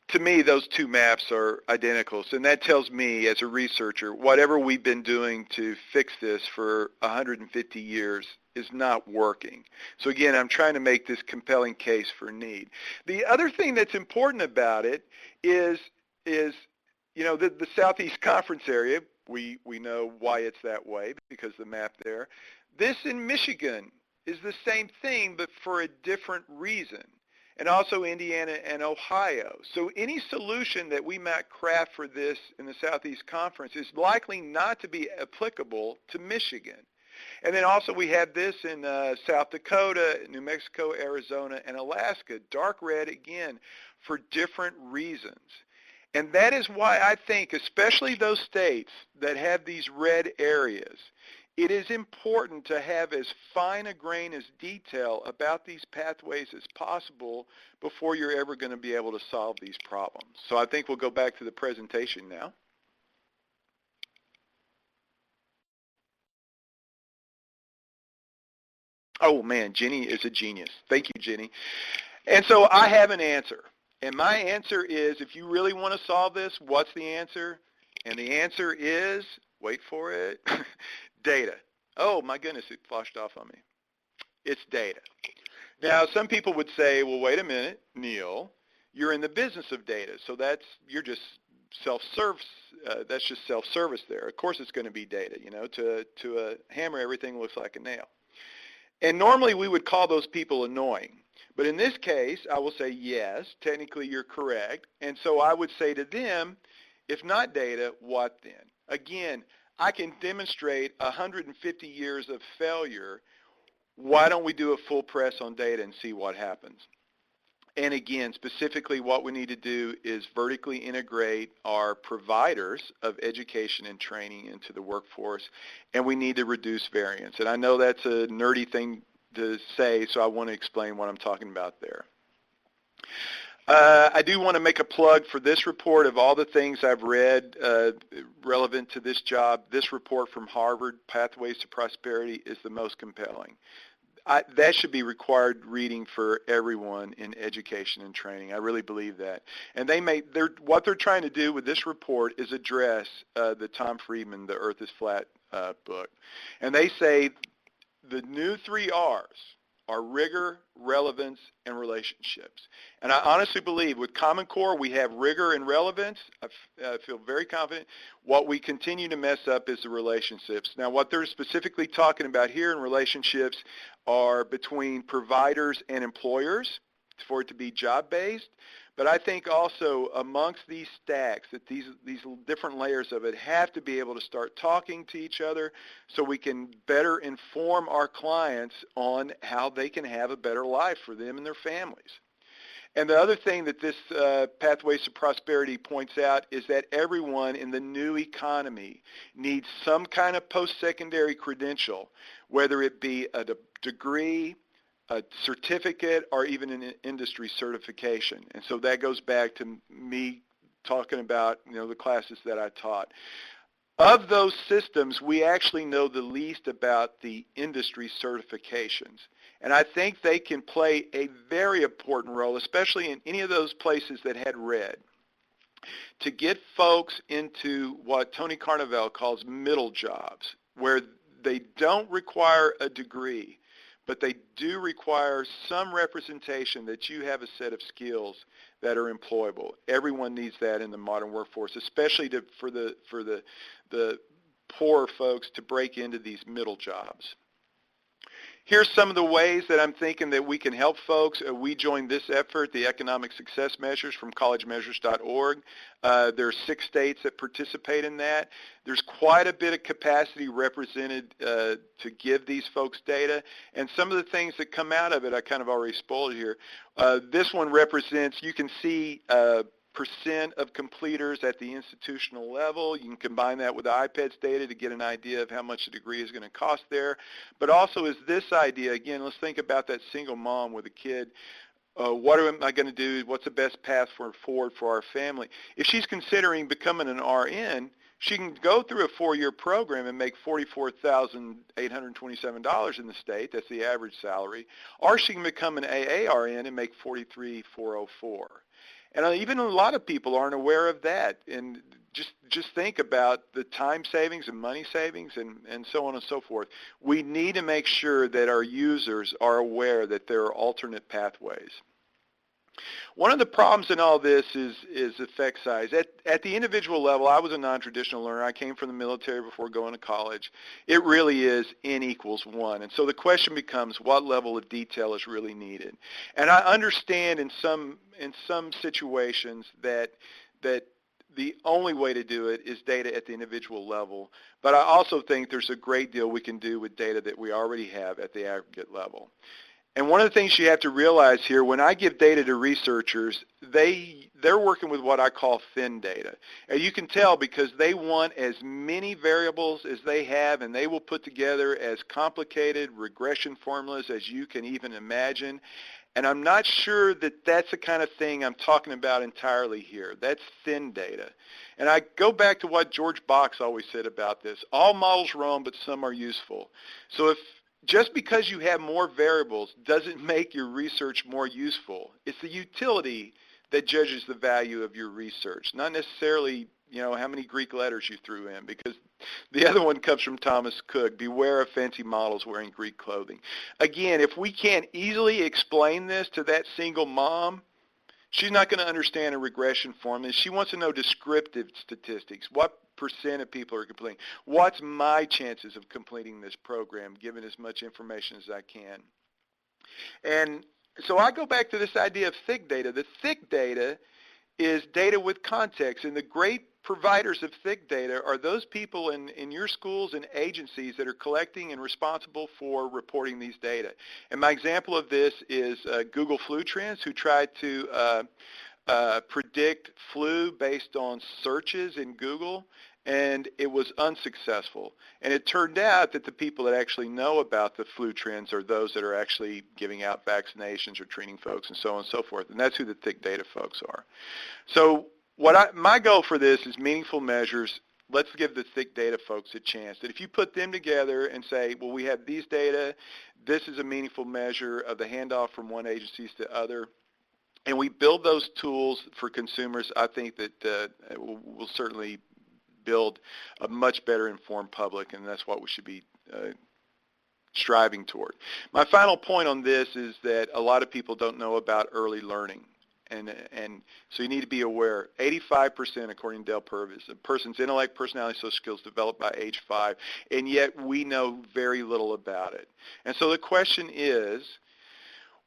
To me, those two maps are identical, and that tells me as a researcher, whatever we've been doing to fix this for 150 years is not working. So again, I'm trying to make this compelling case for need. The other thing that's important about it is the Southeast Conference area. We know why it's that way because the map there. This in Michigan is the same thing, but for a different reason. And also Indiana and Ohio. So any solution that we might craft for this in the Southeast Conference is likely not to be applicable to Michigan. And then also we have this in South Dakota, New Mexico, Arizona, and Alaska, dark red again, for different reasons. And that is why I think, especially those states that have these red areas, it is important to have as fine a grain as detail about these pathways as possible before you're ever going to be able to solve these problems. So I think we'll go back to the presentation now. Oh man, Jenny is a genius. Thank you, Jenny. And so I have an answer. And my answer is, if you really want to solve this, what's the answer? And the answer is, wait for it, data. Oh my goodness, it flashed off on me. It's data. Now, some people would say, well, wait a minute, Neal, you're in the business of data, so you're just self-service. That's just self-service there. Of course, it's going to be data. To a hammer, everything looks like a nail. And normally we would call those people annoying. But in this case, I will say, yes, technically you're correct. And so I would say to them, if not data, what then? Again, I can demonstrate 150 years of failure. Why don't we do a full press on data and see what happens? And again, specifically what we need to do is vertically integrate our providers of education and training into the workforce, and we need to reduce variance. And I know that's a nerdy thing to say, so I want to explain what I'm talking about there. I do want to make a plug for this report. Of all the things I've read relevant to this job, this report from Harvard, Pathways to Prosperity, is the most compelling. That should be required reading for everyone in education and training. I really believe that. And what they're trying to do with this report is address the Tom Friedman, The Earth is Flat book. And they say the new 3 R's are rigor, relevance, and relationships. And I honestly believe with Common Core, we have rigor and relevance. I feel very confident. What we continue to mess up is the relationships. Now, what they're specifically talking about here in relationships are between providers and employers for it to be job-based. But I think also amongst these stacks, that these different layers of it have to be able to start talking to each other so we can better inform our clients on how they can have a better life for them and their families. And the other thing that this Pathways to Prosperity points out is that everyone in the new economy needs some kind of post-secondary credential, whether it be a degree, a certificate, or even an industry certification. And so that goes back to me talking about the classes that I taught. Of those systems, we actually know the least about the industry certifications. And I think they can play a very important role, especially in any of those places that had red, to get folks into what Tony Carnevale calls middle jobs, where they don't require a degree, but they do require some representation that you have a set of skills that are employable. Everyone needs that in the modern workforce, especially for the poor folks to break into these middle jobs. Here's some of the ways that I'm thinking that we can help folks. We joined this effort, the Economic Success Measures from collegemeasures.org. There are 6 states that participate in that. There's quite a bit of capacity represented to give these folks data. And some of the things that come out of it, I kind of already spoiled here. This one represents, you can see percent of completers at the institutional level. You can combine that with the IPEDS data to get an idea of how much a degree is going to cost there. But also is this idea, again, let's think about that single mom with a kid. What am I going to do? What's the best path forward for our family? If she's considering becoming an RN, she can go through a 4-year program and make $44,827 in the state. That's the average salary. Or she can become an AARN and make $43,404. And even a lot of people aren't aware of that. And just think about the time savings and money savings and so on and so forth. We need to make sure that our users are aware that there are alternate pathways. One of the problems in all this is effect size. At the individual level, I was a non-traditional learner. I came from the military before going to college. It really is N equals 1. And so the question becomes, what level of detail is really needed? And I understand in some situations that the only way to do it is data at the individual level. But I also think there's a great deal we can do with data that we already have at the aggregate level. And one of the things you have to realize here, when I give data to researchers, they're working with what I call thin data. And you can tell because they want as many variables as they have, and they will put together as complicated regression formulas as you can even imagine. And I'm not sure that that's the kind of thing I'm talking about entirely here. That's thin data. And I go back to what George Box always said about this. All models roam, but some are useful. So just because you have more variables doesn't make your research more useful. It's the utility that judges the value of your research, not necessarily, how many Greek letters you threw in, because the other one comes from Thomas Cook, beware of fancy models wearing Greek clothing. Again, if we can't easily explain this to that single mom, she's not going to understand a regression formula. She wants to know descriptive statistics. What percent of people are completing? What's my chances of completing this program, given as much information as I can? And so I go back to this idea of thick data. The thick data is data with context, and the great providers of thick data are those people in your schools and agencies that are collecting and responsible for reporting these data. And my example of this is Google Flu Trends, who tried to predict flu based on searches in Google, and it was unsuccessful. And it turned out that the people that actually know about the flu trends are those that are actually giving out vaccinations or treating folks and so on and so forth. And that's who the thick data folks are. So my goal for this is meaningful measures. Let's give the thick data folks a chance. That if you put them together and say, well, we have these data, this is a meaningful measure of the handoff from one agency to other, and we build those tools for consumers, I think that we'll certainly build a much better informed public, and that's what we should be striving toward. My final point on this is that a lot of people don't know about early learning, and so you need to be aware. 85%, according to Del Purvis, a person's intellect, personality, social skills developed by age 5, and yet we know very little about it. And so the question is,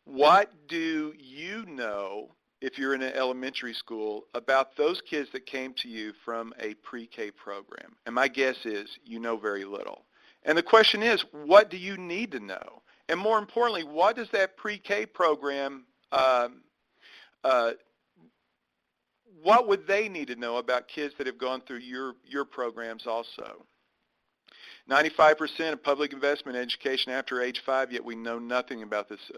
what do you know, if you're in an elementary school, about those kids that came to you from a pre-K program? And my guess is you know very little. And the question is, what do you need to know? And more importantly, what does that pre-K program, what would they need to know about kids that have gone through your programs also? 95% of public investment in education after age 5, yet we know nothing about this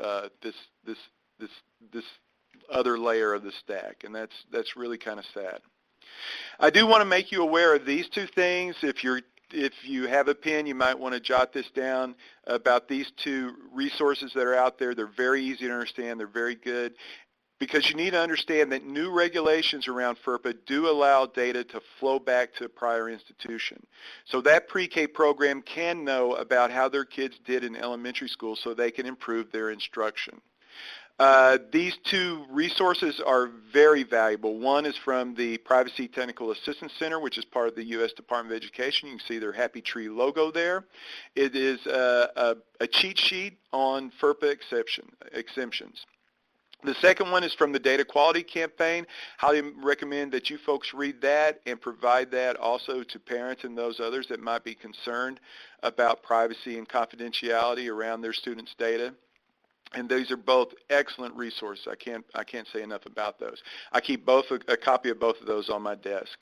other layer of the stack, and that's really kind of sad. I do want to make you aware of these two things. If you have a pen, you might want to jot this down about these two resources that are out there. They're very easy to understand. They're very good, because you need to understand that new regulations around FERPA do allow data to flow back to a prior institution. So that pre-K program can know about how their kids did in elementary school so they can improve their instruction. These two resources are very valuable. One is from the Privacy Technical Assistance Center, which is part of the U.S. Department of Education. You can see their Happy Tree logo there. It is a cheat sheet on FERPA exemptions. The second one is from the Data Quality Campaign. Highly recommend that you folks read that and provide that also to parents and those others that might be concerned about privacy and confidentiality around their students' data. And these are both excellent resources. I can't say enough about those. I keep a copy of both of those on my desk.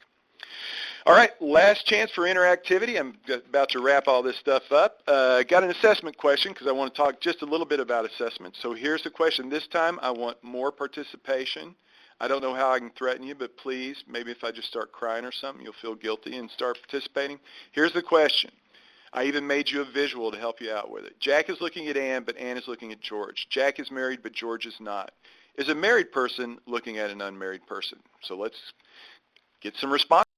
All right, last chance for interactivity. I'm about to wrap all this stuff up. Got an assessment question because I want to talk just a little bit about assessment. So here's the question. This time I want more participation. I don't know how I can threaten you, but please, maybe if I just start crying or something, you'll feel guilty and start participating. Here's the question. I even made you a visual to help you out with it. Jack is looking at Ann, but Ann is looking at George. Jack is married, but George is not. Is a married person looking at an unmarried person? So let's get some response.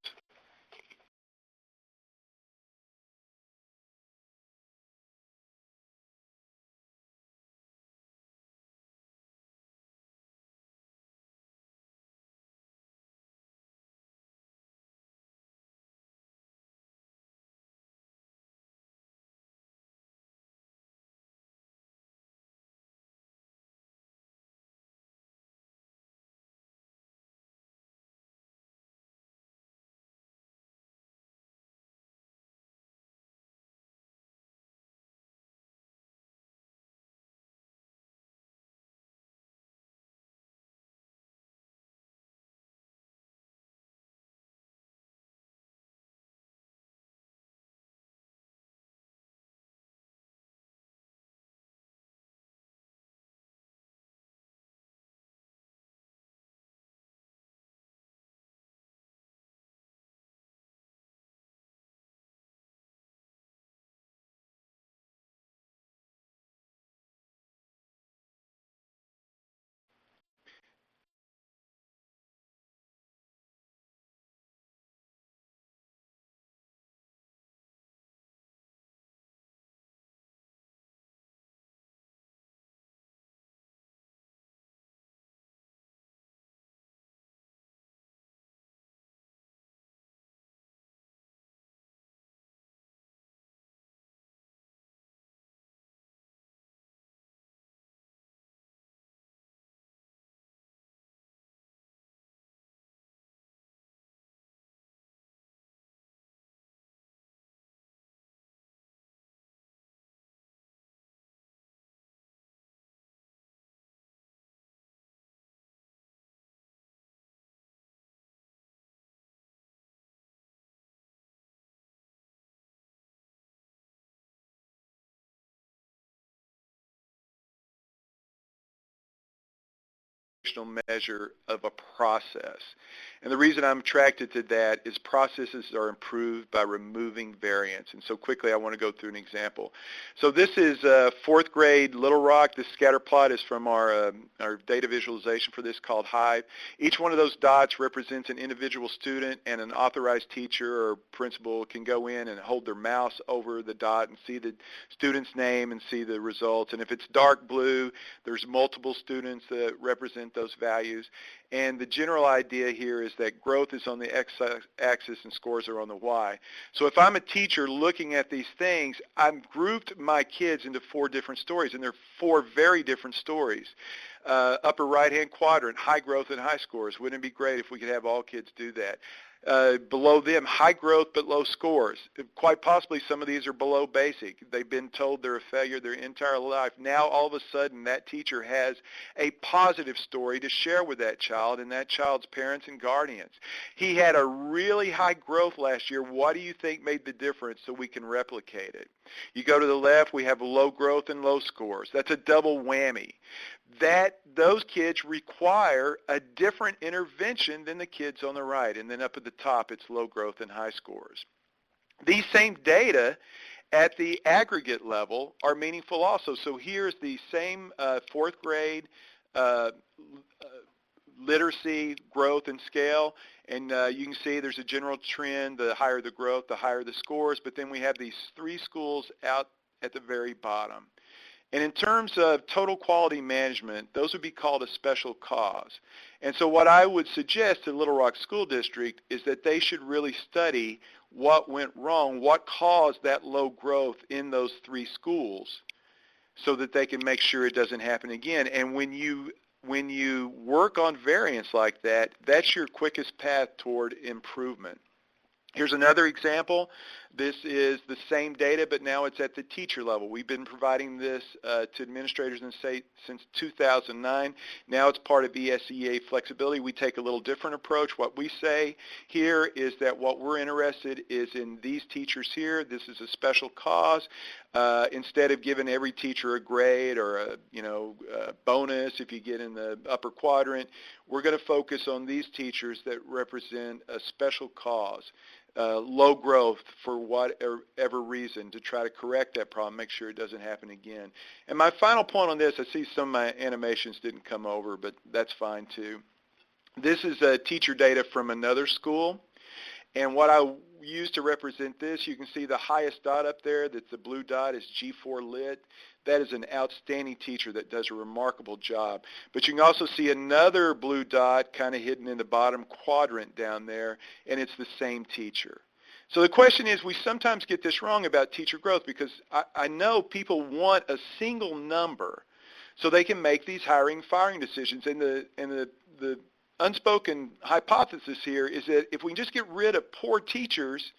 Measure of a process. And the reason I'm attracted to that is processes are improved by removing variance. And so quickly I want to go through an example. So this is fourth grade Little Rock. This scatter plot is from our data visualization for this called Hive. Each one of those dots represents an individual student, and an authorized teacher or principal can go in and hold their mouse over the dot and see the student's name and see the results. And if it's dark blue, there's multiple students that represent those values. And the general idea here is that growth is on the x-axis and scores are on the y. So if I'm a teacher looking at these things, I've grouped my kids into 4 different stories, and they're 4 very different stories. Upper right-hand quadrant, high growth and high scores. Wouldn't it be great if we could have all kids do that? Below them, high growth but low scores. Quite possibly some of these are below basic. They've been told they're a failure their entire life. Now all of a sudden that teacher has a positive story to share with that child and that child's parents and guardians. He had a really high growth last year. What do you think made the difference so we can replicate it? You go to the left, we have low growth and low scores. That's a double whammy. Those kids require a different intervention than the kids on the right. And then up at the top, it's low growth and high scores. These same data at the aggregate level are meaningful also. So here's the same fourth grade literacy growth and scale. And you can see there's a general trend. The higher the growth, the higher the scores. But then we have these 3 schools out at the very bottom. And in terms of total quality management, those would be called a special cause. And so what I would suggest to Little Rock School District is that they should really study what went wrong, what caused that low growth in those 3 schools, so that they can make sure it doesn't happen again. And when you work on variance like that, that's your quickest path toward improvement. Here's another example. This is the same data, but now it's at the teacher level. We've been providing this to administrators in the state since 2009. Now it's part of ESEA flexibility. We take a little different approach. What we say here is that what we're interested is in these teachers here. This is a special cause. Instead of giving every teacher a grade or a bonus if you get in the upper quadrant, we're going to focus on these teachers that represent a special cause. Low growth for whatever reason, to try to correct that problem, make sure it doesn't happen again. And my final point on this, I see some of my animations didn't come over, but that's fine too. This is teacher data from another school, and what I use to represent this, you can see the highest dot up there, that's the blue dot, is G4 Lit. That is an outstanding teacher that does a remarkable job. But you can also see another blue dot kind of hidden in the bottom quadrant down there, and it's the same teacher. So the question is, we sometimes get this wrong about teacher growth, because I know people want a single number so they can make these hiring and firing decisions. And the unspoken hypothesis here is that if we can just get rid of poor teachers,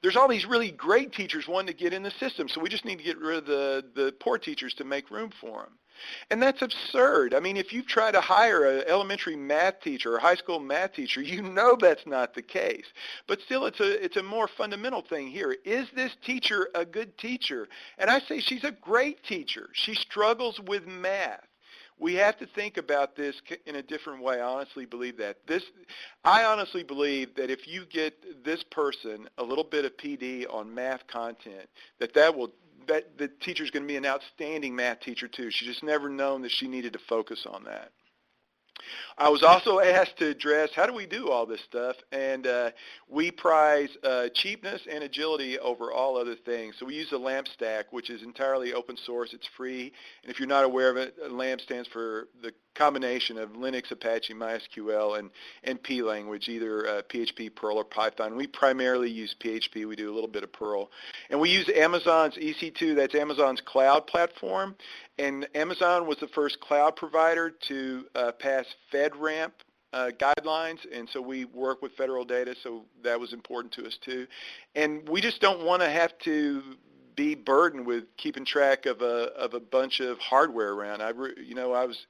there's all these really great teachers wanting to get in the system, so we just need to get rid of the poor teachers to make room for them. And that's absurd. I mean, if you try to hire an elementary math teacher or a high school math teacher, you know that's not the case. But still, it's a more fundamental thing here. Is this teacher a good teacher? And I say she's a great teacher. She struggles with math. We have to think about this in a different way. I honestly believe that. I honestly believe that if you get this person a little bit of PD on math content, that the teacher's going to be an outstanding math teacher too. She's just never known that she needed to focus on that. I was also asked to address how do we do all this stuff, and we prize cheapness and agility over all other things. So we use a LAMP stack, which is entirely open source. It's free, and if you're not aware of it, LAMP stands for the combination of Linux, Apache, MySQL, and P language, either PHP, Perl, or Python. We primarily use PHP. We do a little bit of Perl. And we use Amazon's EC2, that's Amazon's cloud platform. And Amazon was the first cloud provider to pass FedRAMP guidelines, and so we work with federal data, so that was important to us too. And we just don't want to have to be burdened with keeping track of a bunch of hardware around. I was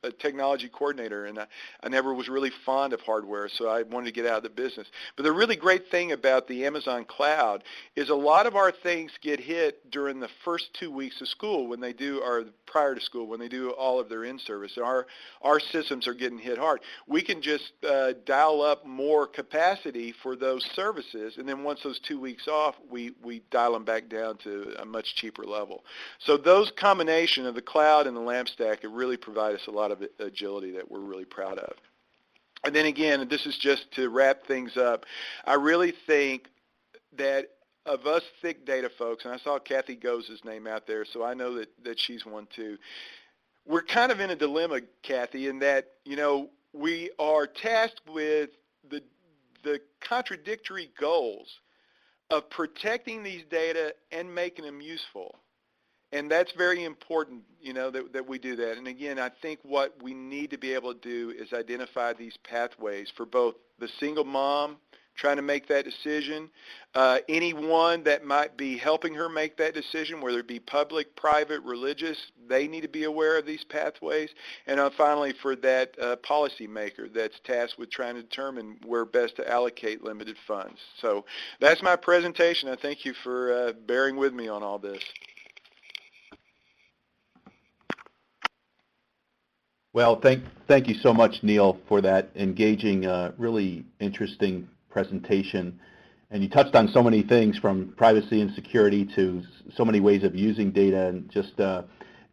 a technology coordinator, and I never was really fond of hardware, so I wanted to get out of the business. But the really great thing about the Amazon cloud is a lot of our things get hit during the first 2 weeks of school when they do, or prior to school, when they do all of their in-service. Our systems are getting hit hard. We can just dial up more capacity for those services, and then once those 2 weeks off, we dial them back down to a much cheaper level. So those combination of the cloud and the LAMP stack, it really provide us a lot of agility that we're really proud of. And then again, this is just to wrap things up, I really think that of us thick data folks, and I saw Kathy Goes' name out there, so I know that she's one too. We're kind of in a dilemma, Kathy, in that, we are tasked with the contradictory goals of protecting these data and making them useful. And that's very important, that we do that. And again, I think what we need to be able to do is identify these pathways for both the single mom trying to make that decision, anyone that might be helping her make that decision, whether it be public, private, religious, they need to be aware of these pathways. And finally, for that policymaker that's tasked with trying to determine where best to allocate limited funds. So that's my presentation. I thank you for bearing with me on all this. Well, thank you so much, Neal, for that engaging, really interesting presentation. And you touched on so many things, from privacy and security to so many ways of using data, and just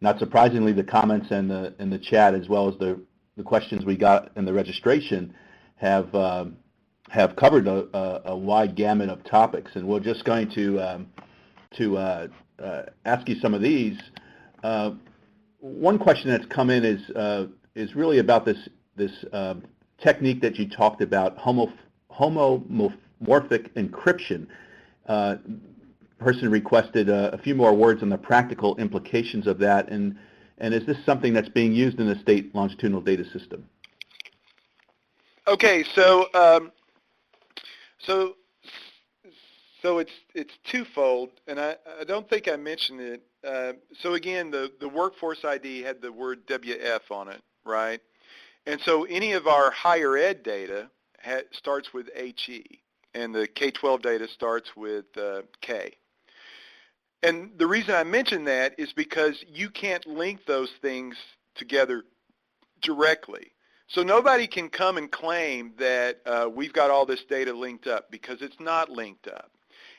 not surprisingly, the comments in the chat, as well as the questions we got in the registration, have covered a wide gamut of topics. And we're just going to ask you some of these. one question that's come in is really about this technique that you talked about, homomorphic encryption. Person requested a few more words on the practical implications of that, and is this something that's being used in the state longitudinal data system? Okay, so it's twofold, and I don't think I mentioned it. So again, the workforce ID had the word WF on it, right? And so any of our higher ed data starts with HE, and the K-12 data starts with K. And the reason I mention that is because you can't link those things together directly. So nobody can come and claim that we've got all this data linked up, because it's not linked up.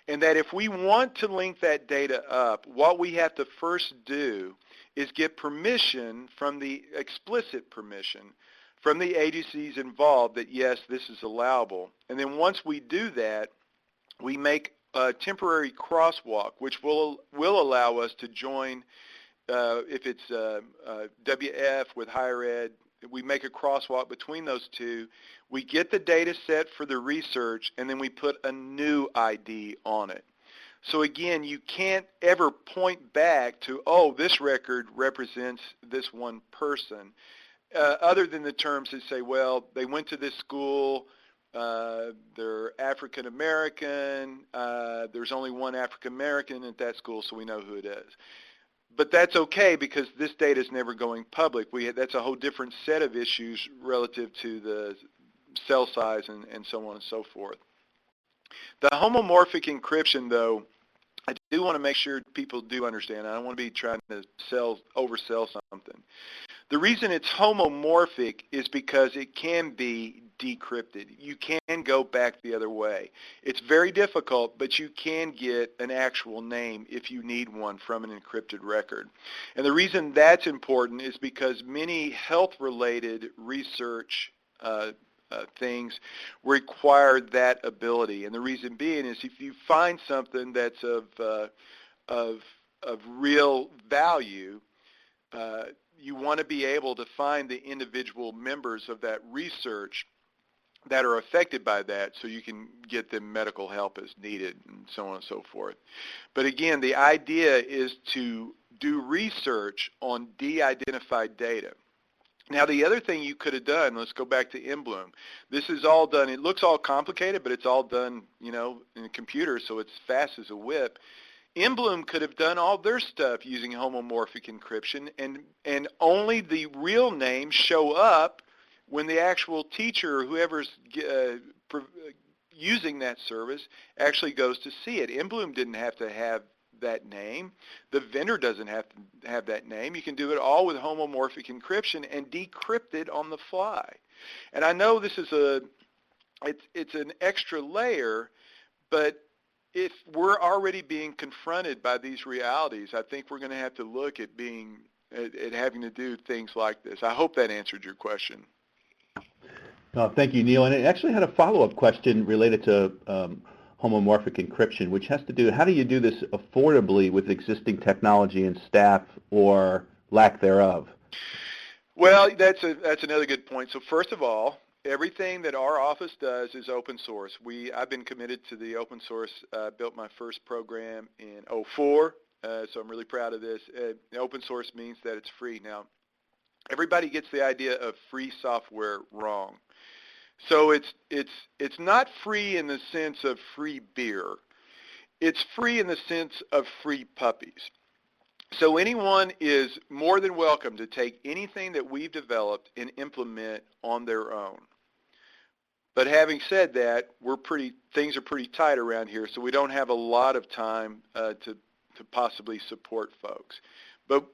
And that if we want to link that data up, what we have to first do is get permission from the explicit permission from the agencies involved that, yes, this is allowable. And then once we do that, we make a temporary crosswalk, which will allow us to join, if it's WF with higher ed, we make a crosswalk between those two. We get the data set for the research, and then we put a new ID on it. So again, you can't ever point back to, oh, this record represents this one person, other than the terms that say, well, they went to this school, they're African American, there's only one African American at that school, so we know who it is. But that's okay, because this data is never going public. That's a whole different set of issues relative to the cell size and so on and so forth. The homomorphic encryption, though, I do want to make sure people do understand. I don't want to be trying to oversell something. The reason it's homomorphic is because it can be decrypted. You can go back the other way. It's very difficult, but you can get an actual name if you need one from an encrypted record. And the reason that's important is because many health-related research things require that ability. And the reason being is if you find something that's of real value, you want to be able to find the individual members of that research that are affected by that, so you can get them medical help as needed and so on and so forth. But again, the idea is to do research on de-identified data. Now, the other thing you could have done, let's go back to InBloom. This is all done, it looks all complicated, but it's all done, in a computer, so it's fast as a whip. InBloom could have done all their stuff using homomorphic encryption, and only the real names show up when the actual teacher or whoever's using that service actually goes to see it. InBloom didn't have to have that name. The vendor doesn't have to have that name. You can do it all with homomorphic encryption and decrypt it on the fly. And I know this is it's an extra layer, but if we're already being confronted by these realities, I think we're going to have to look at having to do things like this. I hope that answered your question. Thank you, Neal. And it actually had a follow-up question related to homomorphic encryption, which has to do, how do you do this affordably with existing technology and staff or lack thereof? Well, that's another good point. So first of all, everything that our office does is open source. I've been committed to the open source. Built my first program in 2004, so I'm really proud of this. Open source means that it's free. Now, everybody gets the idea of free software wrong. So it's not free in the sense of free beer. It's free in the sense of free puppies. So anyone is more than welcome to take anything that we've developed and implement on their own. But having said that, things are pretty tight around here, so we don't have a lot of time to possibly support folks. But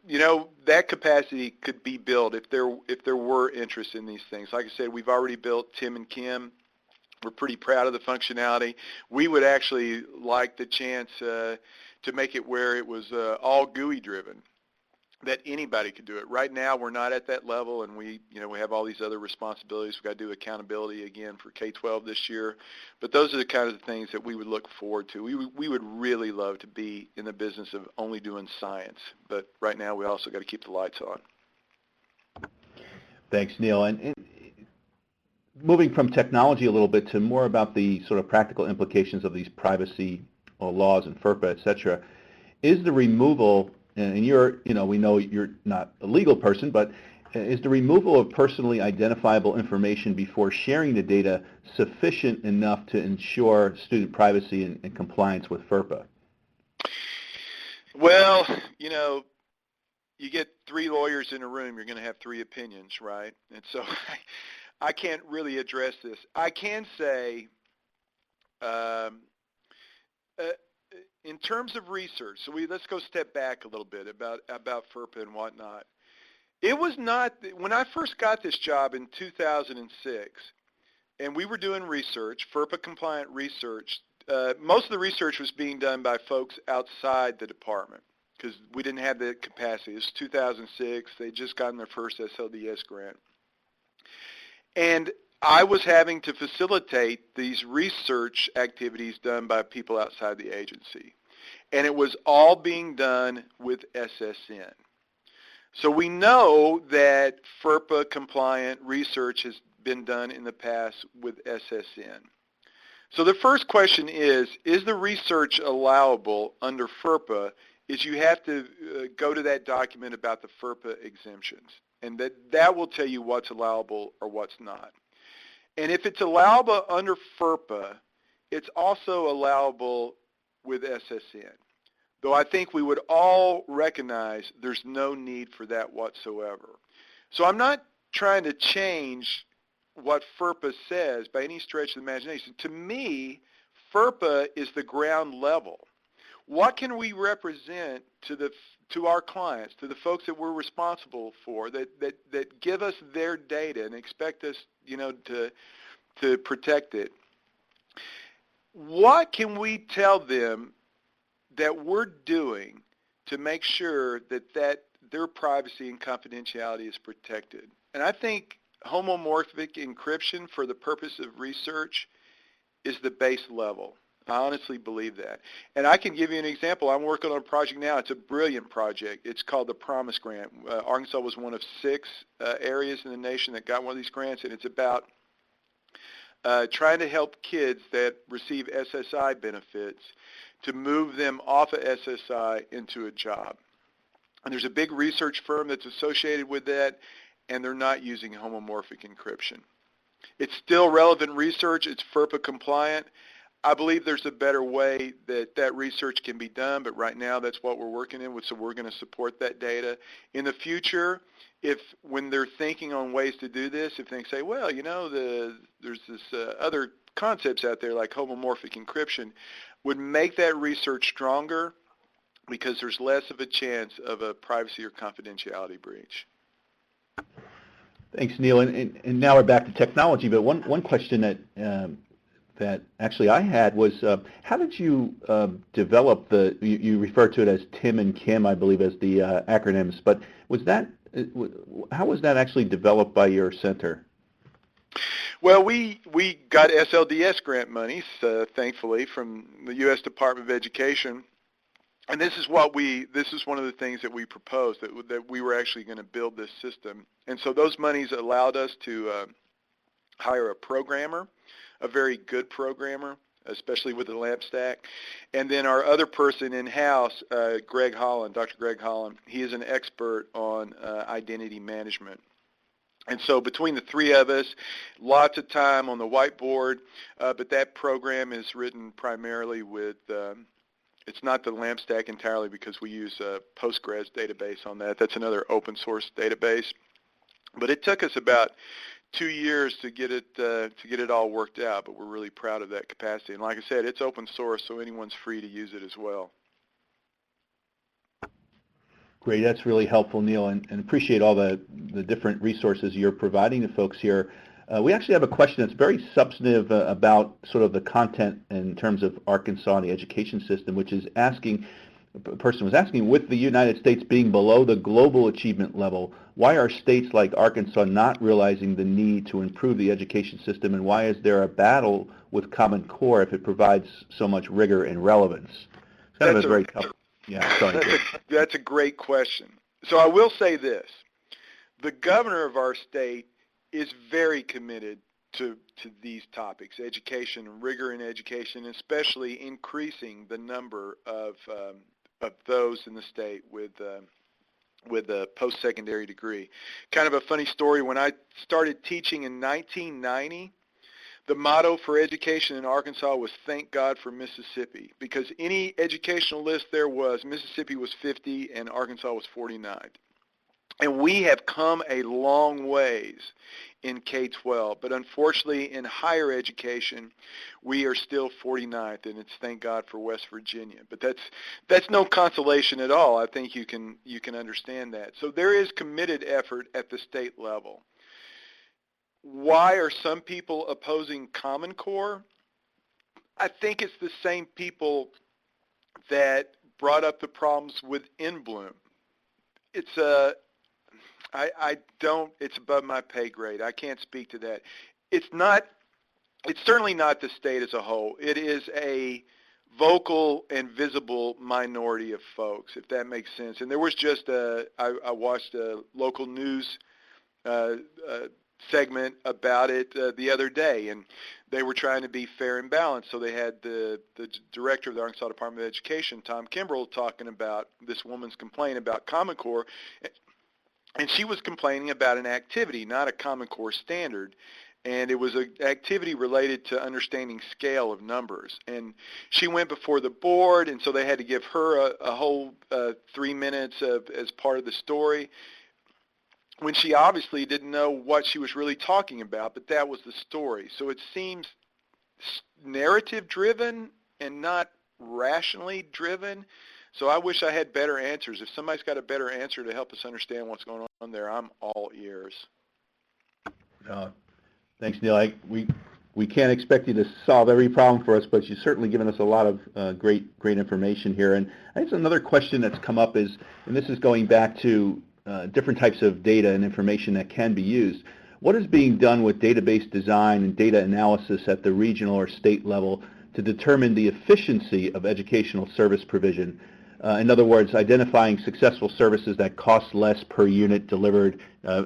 that capacity could be built if there were interest in these things. Like I said, we've already built Tim and Kim. We're pretty proud of the functionality. We would actually like the chance to make it where it was all GUI driven. that anybody could do it. Right now, we're not at that level, and we have all these other responsibilities. We've got to do accountability again for K-12 this year. But those are the kinds of things that we would look forward to. We would really love to be in the business of only doing science. But right now, we also got to keep the lights on. Thanks, Neal. And moving from technology a little bit to more about the sort of practical implications of these privacy laws and FERPA, et cetera, is the removal, and we know you're not a legal person, but is the removal of personally identifiable information before sharing the data sufficient enough to ensure student privacy and compliance with FERPA? Well, you get 3 lawyers in a room, you're going to have 3 opinions, right? And so I can't really address this. I can say, in terms of research, so let's go step back a little bit about FERPA and whatnot. It was not, when I first got this job in 2006, and we were doing research, FERPA compliant research, most of the research was being done by folks outside the department because we didn't have the capacity. It was 2006. They'd just gotten their first SLDS grant. And I was having to facilitate these research activities done by people outside the agency. And it was all being done with SSN. So we know that FERPA compliant research has been done in the past with SSN. So the first question is the research allowable under FERPA? Is you have to go to that document about the FERPA exemptions. And that will tell you what's allowable or what's not. And if it's allowable under FERPA, it's also allowable with SSN. Though I think we would all recognize there's no need for that whatsoever. So I'm not trying to change what FERPA says by any stretch of the imagination. To me, FERPA is the ground level. What can we represent to our clients, to the folks that we're responsible for, that give us their data and expect us, to protect it? What can we tell them that we're doing to make sure that their privacy and confidentiality is protected? And I think homomorphic encryption for the purpose of research is the base level. I honestly believe that. And I can give you an example. I'm working on a project now. It's a brilliant project. It's called the Promise Grant. Arkansas was one of 6 areas in the nation that got one of these grants, and it's about trying to help kids that receive SSI benefits to move them off of SSI into a job. And there's a big research firm that's associated with that, and they're not using homomorphic encryption. It's still relevant research. It's FERPA compliant. I believe there's a better way that research can be done, but right now that's what we're working in with, so we're going to support that data. In the future, when they're thinking on ways to do this, if they say, well, there's this other concepts out there like homomorphic encryption, would make that research stronger because there's less of a chance of a privacy or confidentiality breach. Thanks, Neal. And now we're back to technology, but one question that actually I had was, how did you develop you refer to it as Tim and Kim, I believe, as the acronyms, but how was that actually developed by your center? Well, we got SLDS grant monies, thankfully, from the U.S. Department of Education. And this is one of the things that we proposed, that we were actually going to build this system. And so those monies allowed us to hire a programmer, a very good programmer, especially with the LAMP stack. And then our other person in-house, Dr. Greg Holland, he is an expert on identity management. And so between the 3 of us, lots of time on the whiteboard, but that program is written primarily with, it's not the LAMP stack entirely because we use a Postgres database on that. That's another open source database. But it took us about 2 years to get it all worked out, but we're really proud of that capacity. And like I said, it's open source, so anyone's free to use it as well. Great, that's really helpful, Neal, and appreciate all the different resources you're providing to folks here. We actually have a question that's very substantive about sort of the content in terms of Arkansas and the education system, which is asking, a person was asking, with the United States being below the global achievement level, why are states like Arkansas not realizing the need to improve the education system, and why is there a battle with Common Core if it provides so much rigor and relevance? It's kind of a very tough. Yeah, sorry. That's a great question. So I will say this. The governor of our state is very committed to these topics, education, rigor in education, especially increasing the number of those in the state with a post-secondary degree. Kind of a funny story, when I started teaching in 1990, the motto for education in Arkansas was "Thank God for Mississippi," because any educational list there was, Mississippi was 50 and Arkansas was 49. And we have come a long ways in K-12, but unfortunately in higher education, we are still 49th, and it's thank God for West Virginia. But that's no consolation at all. I think you can understand that. So there is committed effort at the state level. Why are some people opposing Common Core? I think it's the same people that brought up the problems with InBloom. It's above my pay grade. I can't speak to that. It's certainly not the state as a whole. It is a vocal and visible minority of folks, if that makes sense. And there was just I watched a local news segment about it the other day, and they were trying to be fair and balanced. So they had the director of the Arkansas Department of Education, Tom Kimbrell, talking about this woman's complaint about Common Core. And she was complaining about an activity, not a Common Core standard, and it was an activity related to understanding scale of numbers. And she went before the board, and so they had to give her a whole 3 minutes as part of the story, when she obviously didn't know what she was really talking about, but that was the story. So it seems narrative-driven and not rationally driven. So I wish I had better answers. If somebody's got a better answer to help us understand what's going on there, I'm all ears. Thanks, Neal. We can't expect you to solve every problem for us, but you've certainly given us a lot of great information here. And I think another question that's come up is, and this is going back to different types of data and information that can be used. What is being done with database design and data analysis at the regional or state level to determine the efficiency of educational service provision? In other words, identifying successful services that cost less per unit delivered,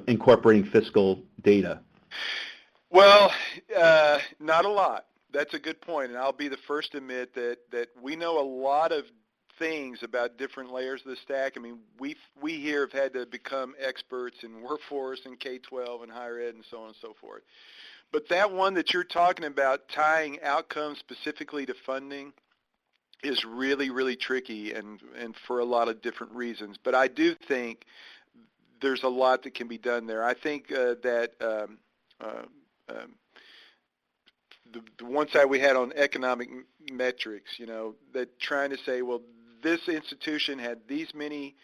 incorporating fiscal data. Well, not a lot. That's a good point, and I'll be the first to admit that we know a lot of things about different layers of the stack. I mean, we here have had to become experts in workforce and K-12 and higher ed and so on and so forth. But that one that you're talking about, tying outcomes specifically to funding, is really, really tricky and for a lot of different reasons. But I do think there's a lot that can be done there. I think that the one side we had on economic metrics, that trying to say, well, this institution had these many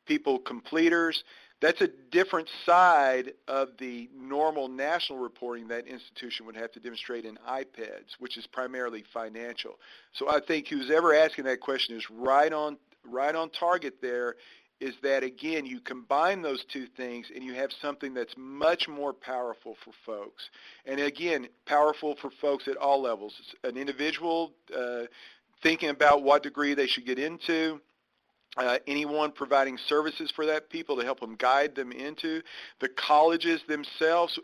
people completers. That's a different side of the normal national reporting that institution would have to demonstrate in IPEDS, which is primarily financial. So I think who's ever asking that question is right on target there, is that, again, you combine those two things and you have something that's much more powerful for folks. And, again, powerful for folks at all levels. An individual thinking about what degree they should get into, anyone providing services for that people to help them guide them into, the colleges themselves,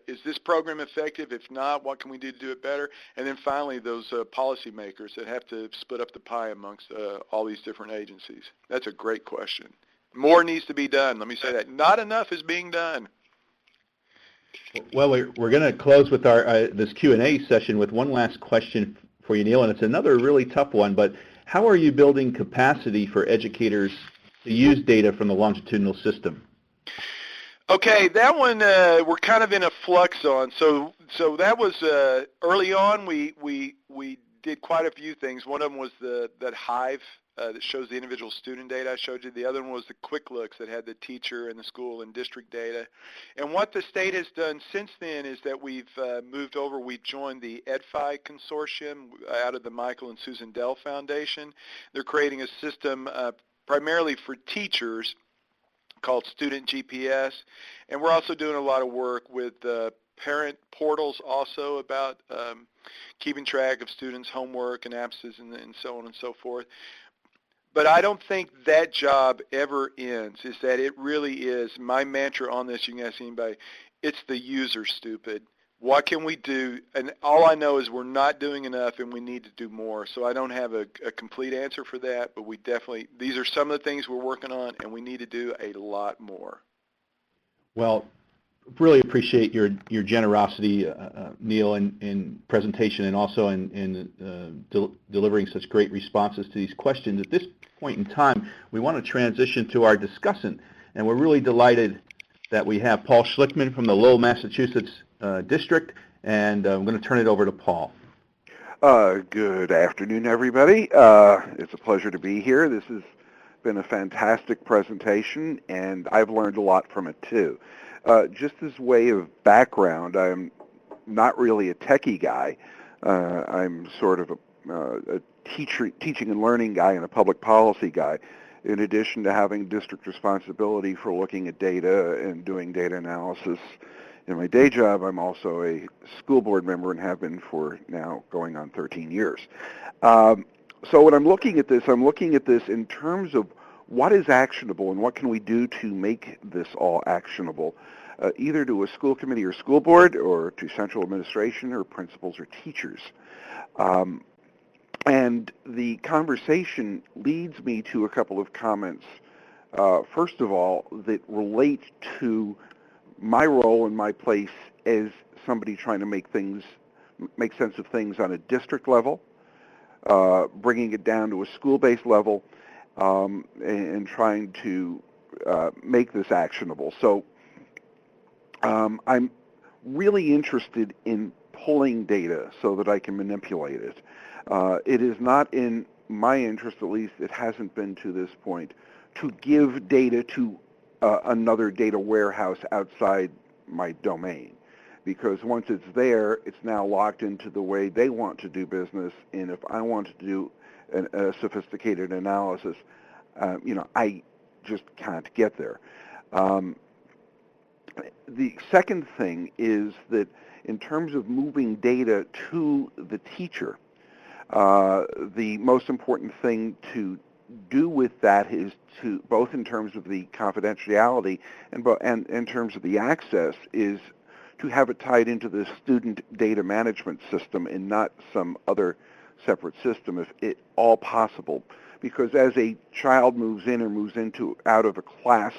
is this program effective? If not, what can we do to do it better? And then finally, those policymakers that have to split up the pie amongst all these different agencies. That's a great question. More needs to be done. Let me say that. Not enough is being done. Well, we're going to close with our this Q&A session with one last question for you, Neal, and it's another really tough one, but how are you building capacity for educators to use data from the longitudinal system? Okay, that one we're kind of in a flux on. So that was early on. We did quite a few things. One of them was that Hive that shows the individual student data I showed you. The other one was the quick looks that had the teacher and the school and district data. And what the state has done since then is that we've moved over. We've joined the EdFi consortium out of the Michael and Susan Dell Foundation. They're creating a system primarily for teachers called Student GPS. And we're also doing a lot of work with parent portals also about keeping track of students' homework and absences and so on and so forth. But I don't think that job ever ends, is that it really is, my mantra on this, you can ask anybody, it's the user, stupid. What can we do? And all I know is we're not doing enough and we need to do more. So I don't have a complete answer for that, but we definitely, these are some of the things we're working on, and we need to do a lot more. Well, really appreciate your generosity, Neal, in presentation and also in delivering such great responses to these questions. At this point in time, we want to transition to our discussant, and we're really delighted that we have Paul Schlichtman from the Lowell, Massachusetts district, and I'm going to turn it over to Paul. Good afternoon, everybody. It's a pleasure to be here. This has been a fantastic presentation, and I've learned a lot from it, too. Just as way of background, I'm not really a techie guy. I'm sort of a teaching and learning guy and a public policy guy, in addition to having district responsibility for looking at data and doing data analysis. In my day job, I'm also a school board member and have been for now going on 13 years. So when I'm looking at this in terms of what is actionable and what can we do to make this all actionable, either to a school committee or school board or to central administration or principals or teachers. And the conversation leads me to a couple of comments, first of all, that relate to my role and my place as somebody trying to make sense of things on a district level, bringing it down to a school-based level, and trying to make this actionable. So I'm really interested in pulling data so that I can manipulate it. It is not in my interest, at least it hasn't been to this point, to give data to another data warehouse outside my domain. Because once it's there, it's now locked into the way they want to do business, and if I want to do a sophisticated analysis, I just can't get there. The second thing is that in terms of moving data to the teacher, the most important thing to do with that is to, both in terms of the confidentiality and in terms of the access, is to have it tied into the student data management system and not some other separate system, if at all possible. Because as a child moves in or moves out of a class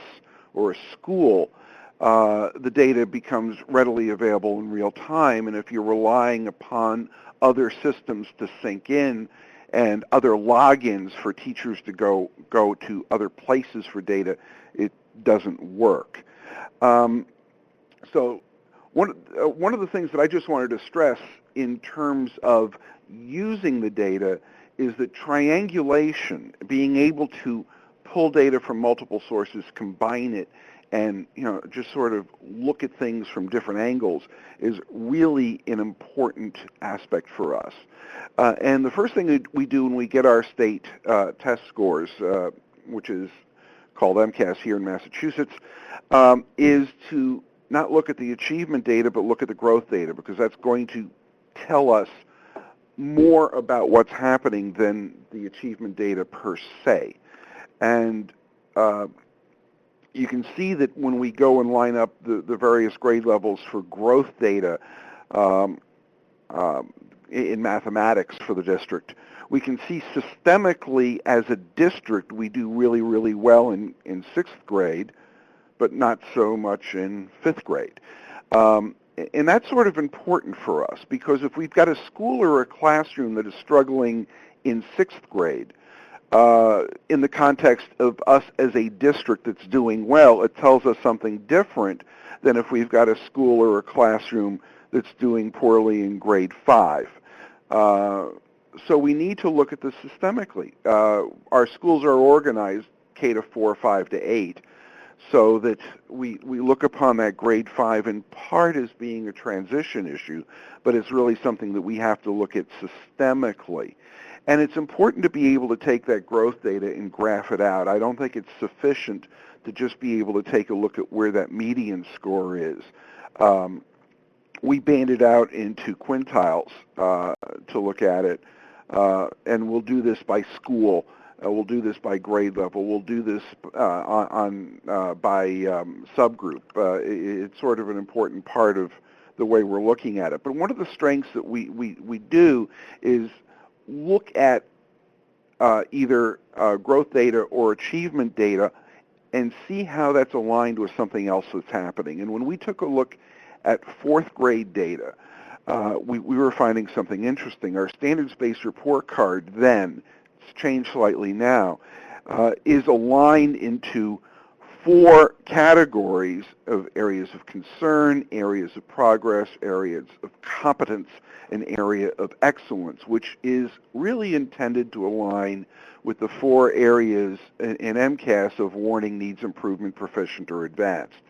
or a school, the data becomes readily available in real time, and if you're relying upon other systems to sync in and other logins for teachers to go to other places for data, it doesn't work. So one of the things that I just wanted to stress in terms of using the data is that triangulation, being able to pull data from multiple sources, combine it, and just sort of look at things from different angles, is really an important aspect for us. And the first thing that we do when we get our state test scores, which is called MCAS here in Massachusetts, is to not look at the achievement data, but look at the growth data, because that's going to tell us more about what's happening than the achievement data per se. And you can see that when we go and line up the various grade levels for growth data in mathematics for the district, we can see systemically as a district we do really, really well in 6th grade, but not so much in 5th grade. And that's sort of important for us, because if we've got a school or a classroom that is struggling in 6th grade, in the context of us as a district that's doing well, it tells us something different than if we've got a school or a classroom that's doing poorly in grade 5. so we need to look at this systemically. Our schools are organized K-4, 5-8, so that we look upon that grade 5 in part as being a transition issue, but it's really something that we have to look at systemically. And it's important to be able to take that growth data and graph it out. I don't think it's sufficient to just be able to take a look at where that median score is. We band it out into quintiles to look at it, and we'll do this by school. We'll do this by grade level. We'll do this by subgroup. It's sort of an important part of the way we're looking at it. But one of the strengths that we do is look at either growth data or achievement data and see how that's aligned with something else that's happening. And when we took a look at fourth grade data, we were finding something interesting. Our standards-based report card then, it's changed slightly now, is aligned into 4 categories of areas of concern, areas of progress, areas of competence, an area of excellence, which is really intended to align with the 4 areas in MCAS of warning, needs improvement, proficient, or advanced.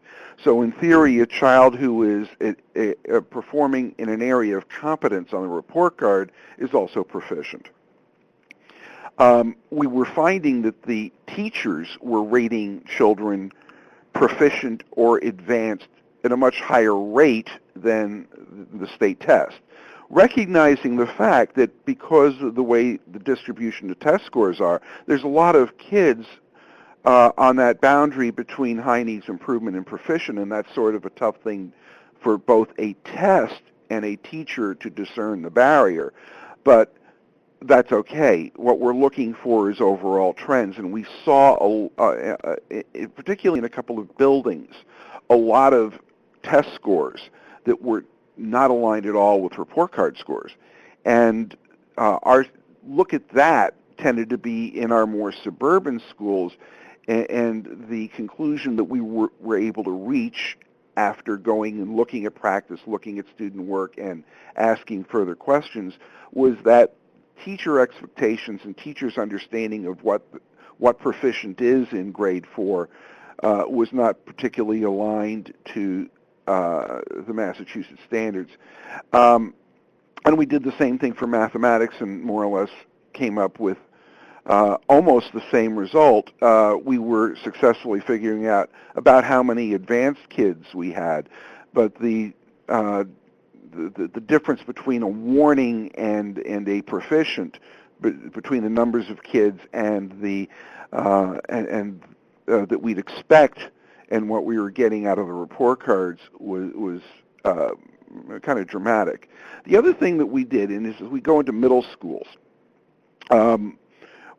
So in theory, a child who is performing in an area of competence on the report card is also proficient. We were finding that the teachers were rating children proficient or advanced at a much higher rate than the state test, recognizing the fact that because of the way the distribution of test scores are, there's a lot of kids on that boundary between high needs improvement and proficient, and that's sort of a tough thing for both a test and a teacher to discern the barrier. But that's okay. What we're looking for is overall trends, and we saw, particularly in a couple of buildings, a lot of test scores that were not aligned at all with report card scores. And our look at that tended to be in our more suburban schools, and the conclusion that we were able to reach after going and looking at practice, looking at student work, and asking further questions was that teacher expectations and teachers' understanding of what proficient is in grade 4 was not particularly aligned to the Massachusetts standards. And we did the same thing for mathematics and more or less came up with almost the same result. We were successfully figuring out about how many advanced kids we had, but the difference between a warning and a proficient, between the numbers of kids and the that we'd expect and what we were getting out of the report cards was kind of dramatic. The other thing that we did, and as we go into middle schools,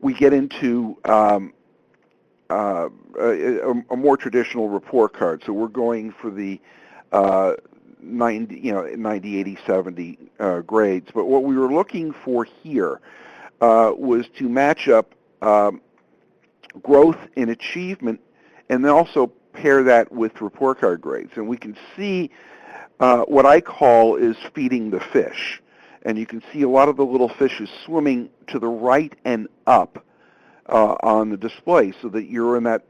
we get into a more traditional report card. So we're going for the 90, 80, 70 grades. But what we were looking for here was to match up growth in achievement and then also pair that with report card grades. And we can see what I call is feeding the fish. And you can see a lot of the little fishes swimming to the right and up on the display so that you're in that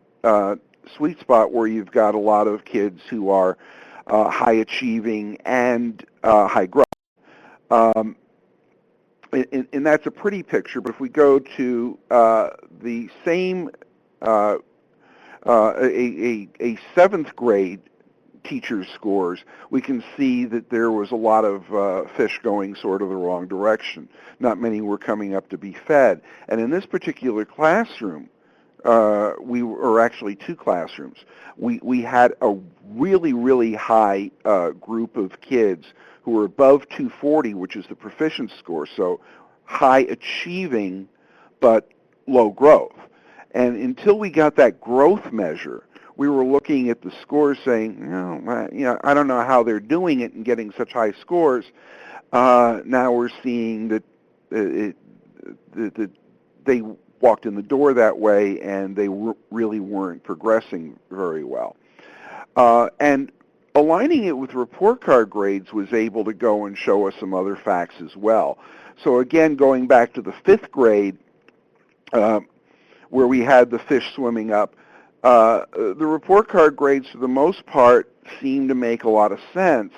sweet spot where you've got a lot of kids who are high achieving and high growth. And that's a pretty picture, but if we go to the same, a 7th grade teacher's scores, we can see that there was a lot of fish going sort of the wrong direction. Not many were coming up to be fed. And in this particular classroom, actually 2 classrooms, we had a really, really high group of kids who were above 240, which is the proficiency score, so high achieving but low growth. And until we got that growth measure, we were looking at the scores saying, I don't know how they're doing it and getting such high scores. Now we're seeing that they walked in the door that way and they really weren't progressing very well. And aligning it with report card grades was able to go and show us some other facts as well. So again, going back to the 5th grade, where we had the fish swimming up, the report card grades for the most part seem to make a lot of sense,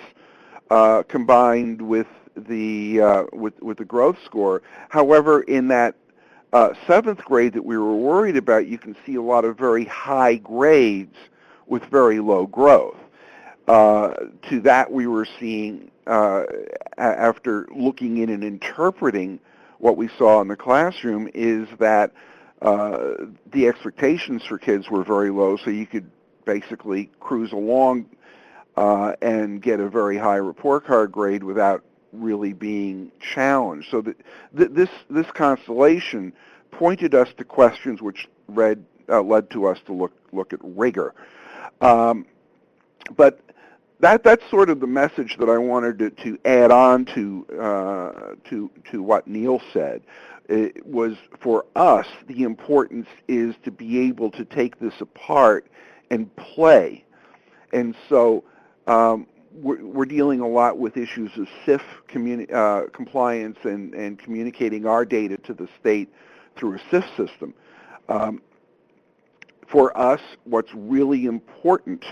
combined with the growth score. However, in that 7th grade that we were worried about, you can see a lot of very high grades with very low growth. To that, we were seeing, after looking in and interpreting what we saw in the classroom, is that the expectations for kids were very low, so you could basically cruise along and get a very high report card grade without really being challenged. So this constellation pointed us to questions which led to us to look at rigor. But that's sort of the message that I wanted to add on to what Neal said. It was, for us, the importance is to be able to take this apart and play. And so we're dealing a lot with issues of CIF compliance and communicating our data to the state through a CIF system. For us, what's really important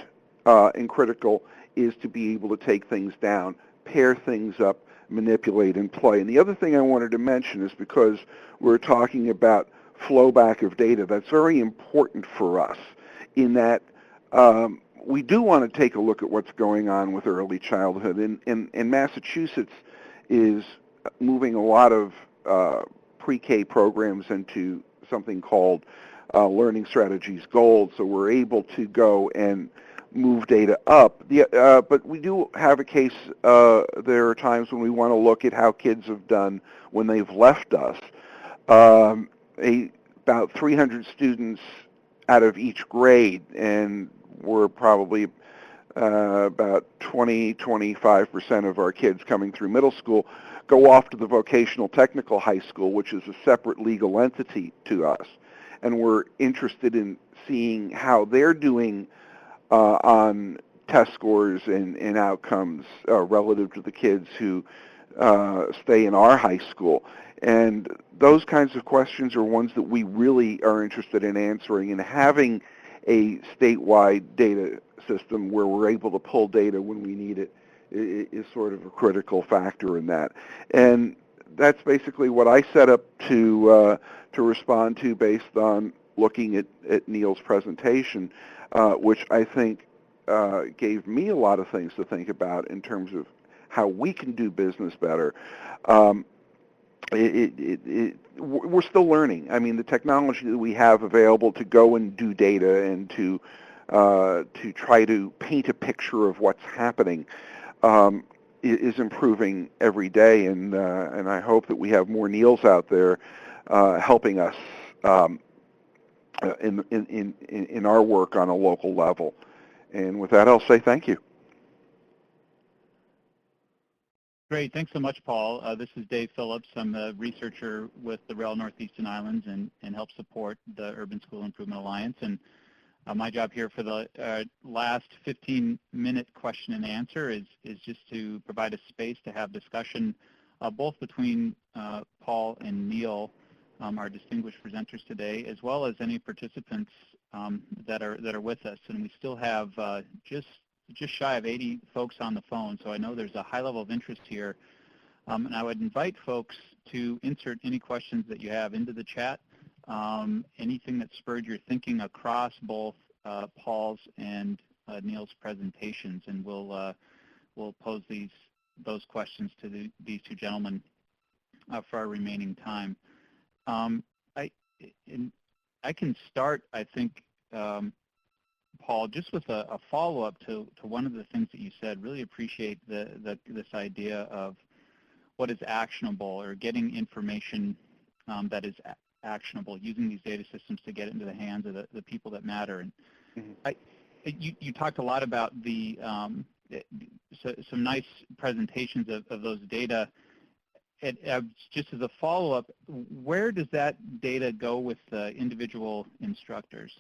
and critical is to be able to take things down, pair things up, manipulate, and play. And the other thing I wanted to mention is, because we're talking about flow back of data, that's very important for us in that we do want to take a look at what's going on with early childhood. And Massachusetts is moving a lot of pre-K programs into something called Learning Strategies Gold, so we're able to go and move data up. But we do have a case, there are times when we want to look at how kids have done when they've left us. About 300 students out of each grade, and we're probably about 20-25% of our kids coming through middle school, go off to the vocational technical high school, which is a separate legal entity to us. And we're interested in seeing how they're doing on test scores and outcomes relative to the kids who stay in our high school. And those kinds of questions are ones that we really are interested in answering, and having a statewide data system where we're able to pull data when we need it is sort of a critical factor in that. And that's basically what I set up to respond to based on looking at Neal's presentation, which I think gave me a lot of things to think about in terms of how we can do business better. We're still learning. I mean, the technology that we have available to go and do data and to try to paint a picture of what's happening is improving every day, and I hope that we have more Neals out there helping us in our work on a local level. And with that, I'll say thank you. Great. Thanks so much, Paul. This is Dave Phillips. I'm a researcher with the REL Northeast Islands and help support the Urban School Improvement Alliance. And my job here for the last 15-minute question and answer is just to provide a space to have discussion both between Paul and Neal, our distinguished presenters today, as well as any participants that are with us. And we still have just shy of 80 folks on the phone, so I know there's a high level of interest here. And I would invite folks to insert any questions that you have into the chat, anything that spurred your thinking across both Paul's and Neal's presentations, and we'll pose those questions to these two gentlemen for our remaining time. I can start, I think, Paul, just with a follow-up to one of the things that you said. Really appreciate this idea of what is actionable, or getting information that is actionable, using these data systems to get it into the hands of the people that matter. And you talked a lot about some nice presentations of those data. Just as a follow-up, where does that data go with individual instructors?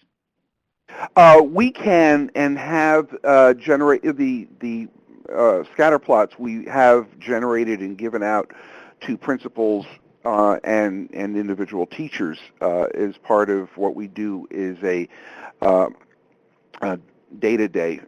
We can and have generated the scatter plots we have generated and given out to principals and individual teachers as part of what we do is a data day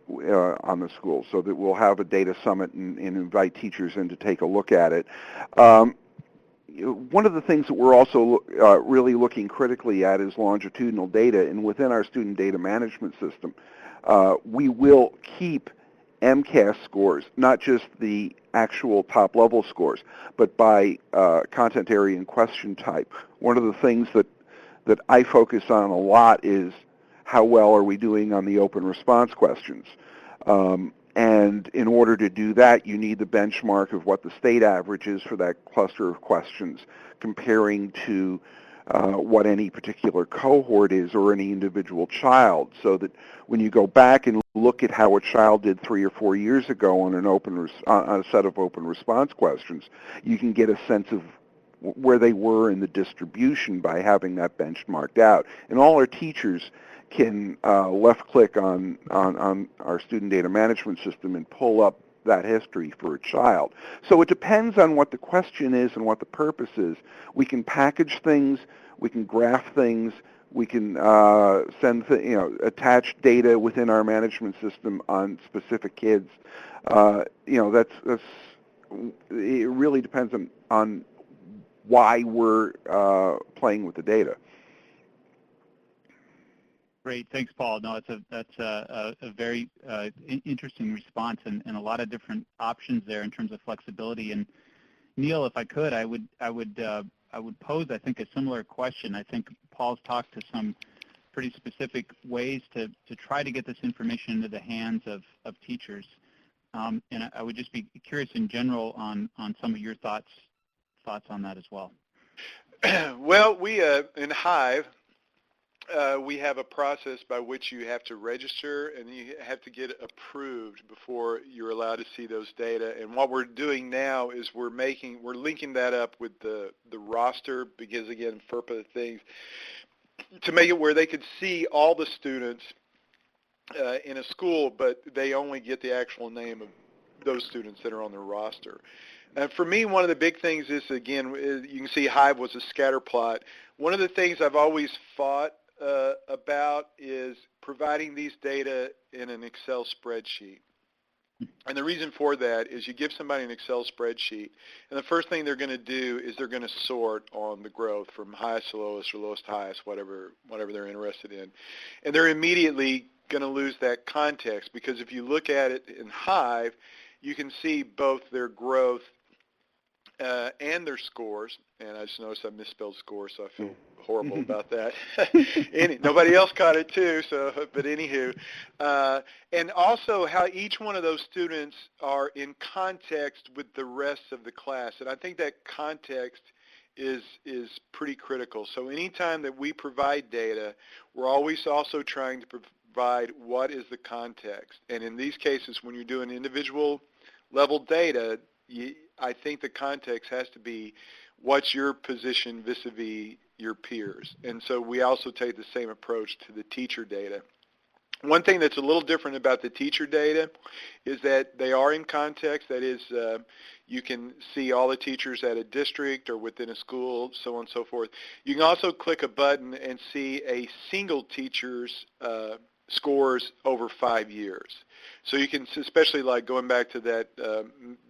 on the school, so that we'll have a data summit and invite teachers in to take a look at it. One of the things that we're also really looking critically at is longitudinal data, and within our student data management system, we will keep MCAS scores, not just the actual top-level scores, but by content area and question type. One of the things that I focus on a lot is how well are we doing on the open response questions. And in order to do that, you need the benchmark of what the state average is for that cluster of questions, comparing to what any particular cohort is or any individual child, so that when you go back and look at how a child did 3 or 4 years ago on on a set of open response questions, you can get a sense of where they were in the distribution by having that benchmarked out. And all our teachers can left-click on our student data management system and pull up that history for a child. So it depends on what the question is and what the purpose is. We can package things, we can graph things, we can attach data within our management system on specific kids. It really depends on why we're playing with the data. Great, thanks, Paul. No, that's a very interesting response, and a lot of different options there in terms of flexibility. And Neal, if I could, I would pose, I think, a similar question. I think Paul's talked to some pretty specific ways to try to get this information into the hands of teachers. And I would just be curious in general on some of your thoughts on that as well. Well, we in Hive, we have a process by which you have to register and you have to get approved before you're allowed to see those data. And what we're doing now is we're linking that up with the roster, because again, FERPA things, to make it where they could see all the students in a school, but they only get the actual name of those students that are on the roster. And for me, one of the big things is, again, you can see Hive was a scatter plot. One of the things I've always fought about is providing these data in an Excel spreadsheet. And the reason for that is you give somebody an Excel spreadsheet, and the first thing they're going to do is they're going to sort on the growth from highest to lowest or lowest to highest, whatever they're interested in. And they're immediately going to lose that context, because if you look at it in Hive, you can see both their growth and their scores. And I just noticed I misspelled scores, so I feel horrible about that. Nobody else caught it too, but anywho. And also how each one of those students are in context with the rest of the class. And I think that context is pretty critical. So anytime that we provide data, we're always also trying to provide what is the context. And in these cases, when you're doing individual level data, I think the context has to be what's your position vis-a-vis your peers. And so we also take the same approach to the teacher data. One thing that's a little different about the teacher data is that they are in context. That is, you can see all the teachers at a district or within a school, so on and so forth. You can also click a button and see a single teacher's scores over 5 years. So you can, especially like going back to that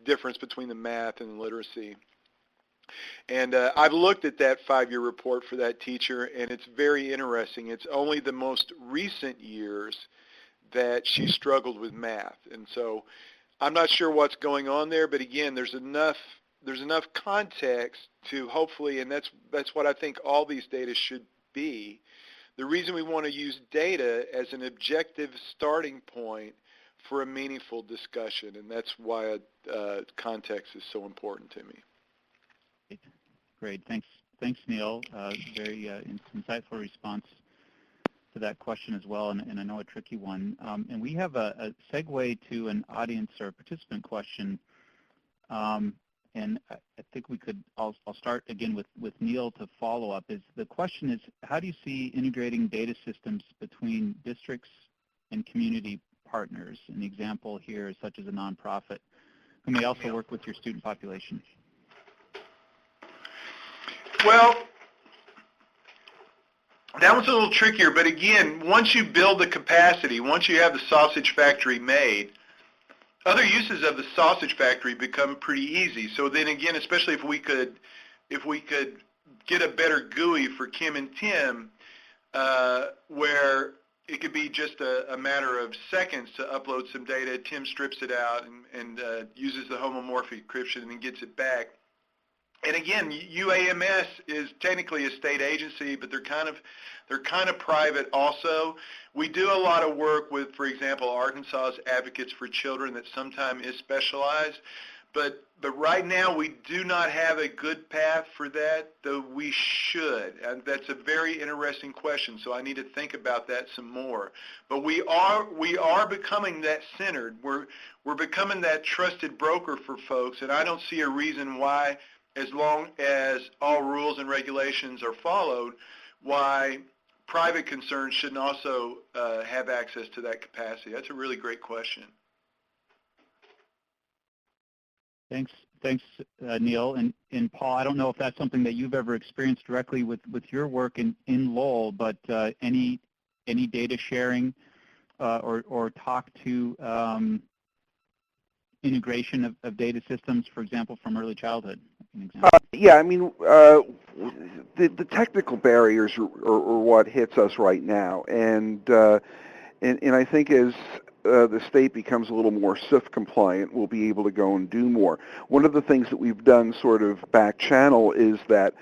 difference between the math and literacy. And I've looked at that 5-year report for that teacher, and it's very interesting. It's only the most recent years that she struggled with math. And so I'm not sure what's going on there, but again, there's enough context to hopefully, and that's what I think all these data should be. The reason we want to use data as an objective starting point for a meaningful discussion, and that's why context is so important to me. Great. Thanks, Neal. Very insightful response to that question as well, and I know a tricky one. And we have a segue to an audience or participant question. and I think I'll start again with Neal to follow up. The question is, how do you see integrating data systems between districts and community partners? An example here is such as a nonprofit who may also work with your student population. Well, that one's a little trickier, but again, once you build the capacity, once you have the sausage factory made, other uses of the sausage factory become pretty easy. So then again, especially if we could get a better GUI for Kim and Tim, where it could be just a matter of seconds to upload some data. Tim strips it out and uses the homomorphic encryption and then gets it back. And again, UAMS is technically a state agency, but they're kind of private also. We do a lot of work with, for example, Arkansas's Advocates for Children that sometimes is specialized. But right now we do not have a good path for that, though we should. And that's a very interesting question, so I need to think about that some more. But we are becoming that centered. We're becoming that trusted broker for folks, and I don't see a reason why, as long as all rules and regulations are followed, why private concerns shouldn't also have access to that capacity. That's a really great question. Thanks, Neal. And Paul, I don't know if that's something that you've ever experienced directly with your work in Lowell, but any data sharing or talk to integration of data systems, for example, from early childhood? Yeah, I mean, the technical barriers are what hits us right now, and I think as the state becomes a little more SIF compliant, we'll be able to go and do more. One of the things that we've done sort of back channel is that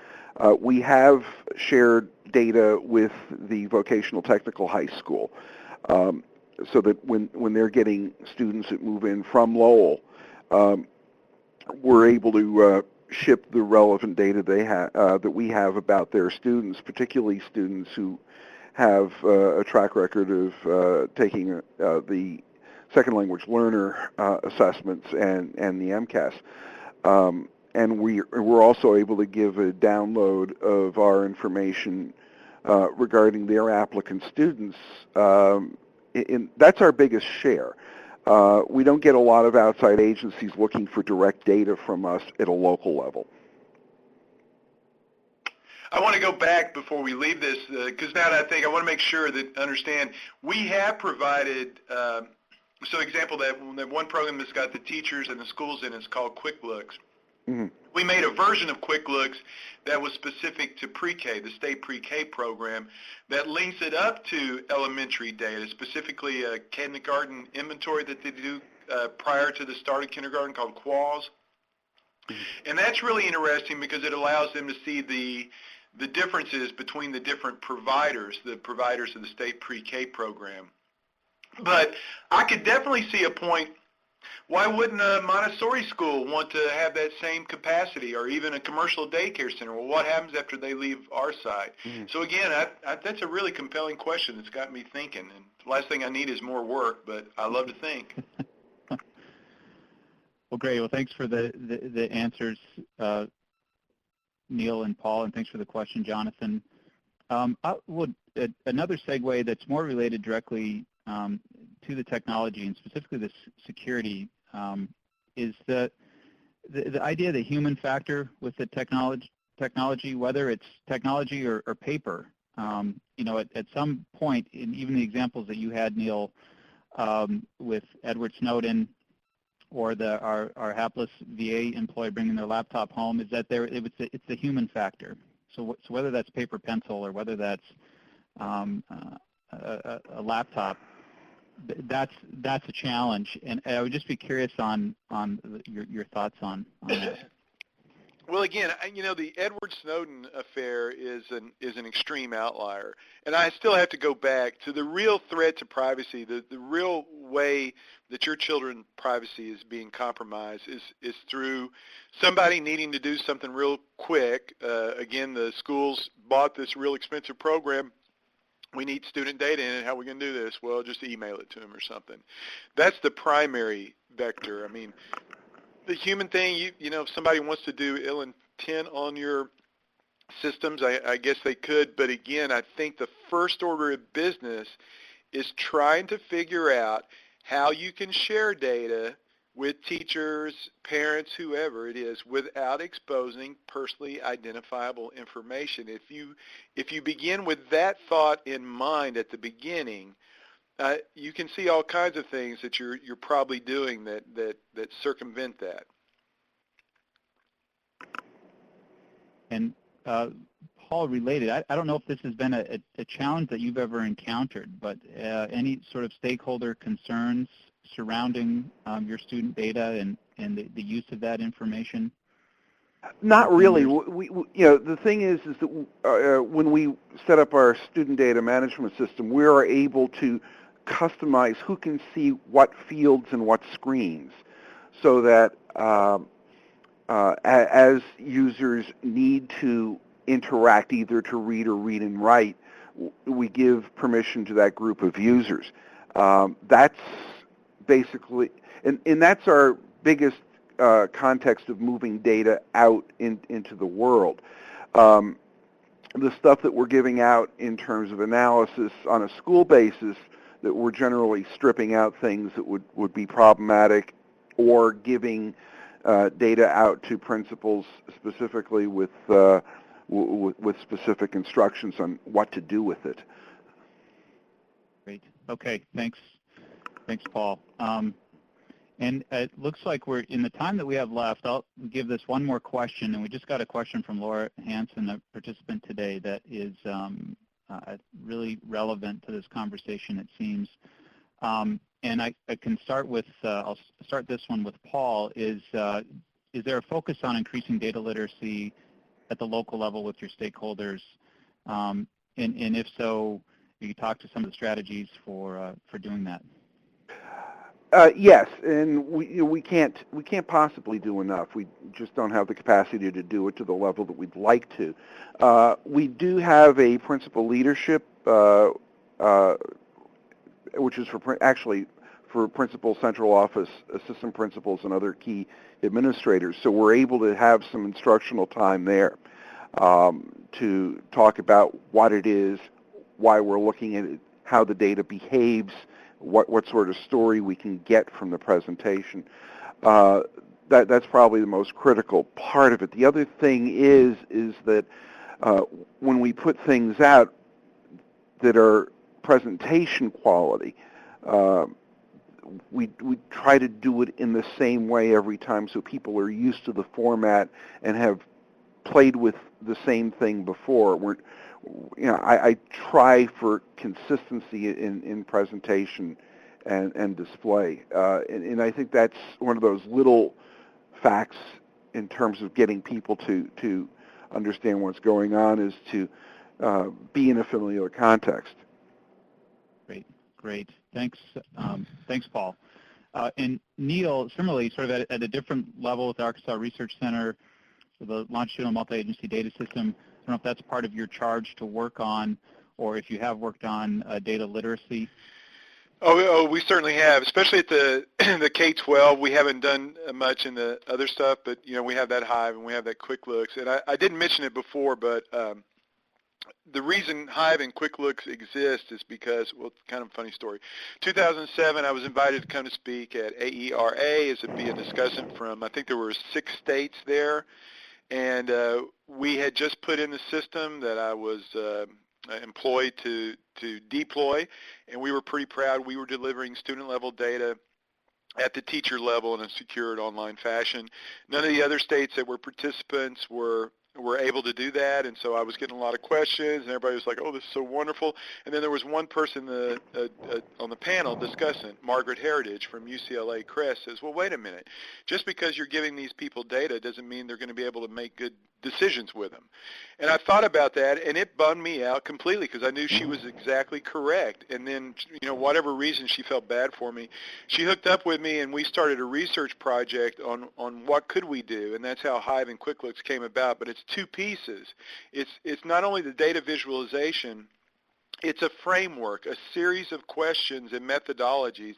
we have shared data with the vocational technical high school, so that when they're getting students that move in from Lowell, we're able to ship the relevant data they that we have about their students, particularly students who have a track record of taking the second language learner assessments and the MCAS. And we're also able to give a download of our information regarding their applicant students. That's our biggest share. We don't get a lot of outside agencies looking for direct data from us at a local level. I want to go back before we leave this, because now that I think, I want to make sure that understand, we have provided, so example, that one program that's got the teachers and the schools in it is called Quick Looks. Mm-hmm. We made a version of Quick Looks that was specific to pre-K, the state pre-K program, that links it up to elementary data, specifically a kindergarten inventory that they do prior to the start of kindergarten called QUALS. And that's really interesting because it allows them to see the differences between the different providers of the state pre-K program. But I could definitely see a point, why wouldn't a Montessori school want to have that same capacity, or even a commercial daycare center? Well, what happens after they leave our side? Mm-hmm. So again, that's a really compelling question that's got me thinking. And the last thing I need is more work, but I love to think. Well, great. Well, thanks for the answers, Neal and Paul, and thanks for the question, Jonathan. Another segue that's more related directly to the technology, and specifically the security, is the idea of the human factor with the technology, whether it's technology or paper. At some point, in even the examples that you had, Neal, with Edward Snowden, or our hapless VA employee bringing their laptop home, is that it's the human factor. So whether that's paper pencil or whether that's a laptop, that's a challenge. And I would just be curious on your thoughts on that. Well, again, the Edward Snowden affair is an extreme outlier, and I still have to go back to the real threat to privacy. The real way that your children's privacy is being compromised is through somebody needing to do something real quick. Again, the schools bought this real expensive program. We need student data in it. How are we going to do this? Well, just email it to them or something. That's the primary vector. I mean, the human thing, you know, if somebody wants to do ill intent on your systems, I guess they could. But again, I think the first order of business is trying to figure out how you can share data with teachers, parents, whoever it is, without exposing personally identifiable information. If you begin with that thought in mind at the beginning, you can see all kinds of things that you're probably doing that circumvent that. And Paul, related, I don't know if this has been a challenge that you've ever encountered, but any sort of stakeholder concerns surrounding your student data and the use of that information? Not really. We you know, the thing is that when we set up our student data management system, we are able to customize who can see what fields and what screens, so that as users need to interact either to read or read and write, we give permission to that group of users. That's basically, and that's our biggest context of moving data out into the world. The stuff that we're giving out in terms of analysis on a school basis, that we're generally stripping out things that would be problematic, or giving data out to principals specifically with specific instructions on what to do with it. Great. Okay. Thanks, Paul. And it looks like we're in the time that we have left. I'll give this one more question, and we just got a question from Laura Hansen, a participant today, that is really relevant to this conversation, it seems. And I can start with, I'll start this one with Paul. Is there a focus on increasing data literacy at the local level with your stakeholders? And if so, you talk to some of the strategies for doing that. Yes, and we can't possibly do enough. We just don't have the capacity to do it to the level that we'd like to. We do have a principal leadership, which is for principal, central office, assistant principals, and other key administrators. So we're able to have some instructional time there to talk about what it is, why we're looking at it, how the data behaves, what sort of story we can get from the presentation. That's probably the most critical part of it. The other thing is that when we put things out that are presentation quality, we try to do it in the same way every time, so people are used to the format and have played with the same thing before. I try for consistency in presentation and display, and I think that's one of those little facts in terms of getting people to understand what's going on, is to be in a familiar context. Great. Thanks, Paul. And Neal, similarly, sort of at a different level with the Arkansas Research Center, the Longitudinal Multi-Agency Data System, I don't know if that's part of your charge to work on, or if you have worked on data literacy. Oh, we certainly have, especially at the K-12. We haven't done much in the other stuff, but we have that Hive and we have that Quick Looks. And I didn't mention it before, but the reason Hive and Quick Looks exist is because, well, it's kind of a funny story. 2007, I was invited to come to speak at AERA as be a discussant from, I think there were 6 states there. And we had just put in the system that I was employed to deploy, and we were pretty proud. We were delivering student-level data at the teacher level in a secured online fashion. None of the other states that were participants were able to do that, and so I was getting a lot of questions, and everybody was like, oh, this is so wonderful. And then there was one person on the panel discussing, Margaret Heritage from UCLA Crest, says, well, wait a minute. Just because you're giving these people data doesn't mean they're going to be able to make good decisions with them. And I thought about that, and it bummed me out completely because I knew she was exactly correct. And then, whatever reason she felt bad for me, she hooked up with me, and we started a research project on what could we do, and that's how Hive and Quick Looks came about. But it's 2 pieces. It's not only the data visualization, it's a framework, a series of questions and methodologies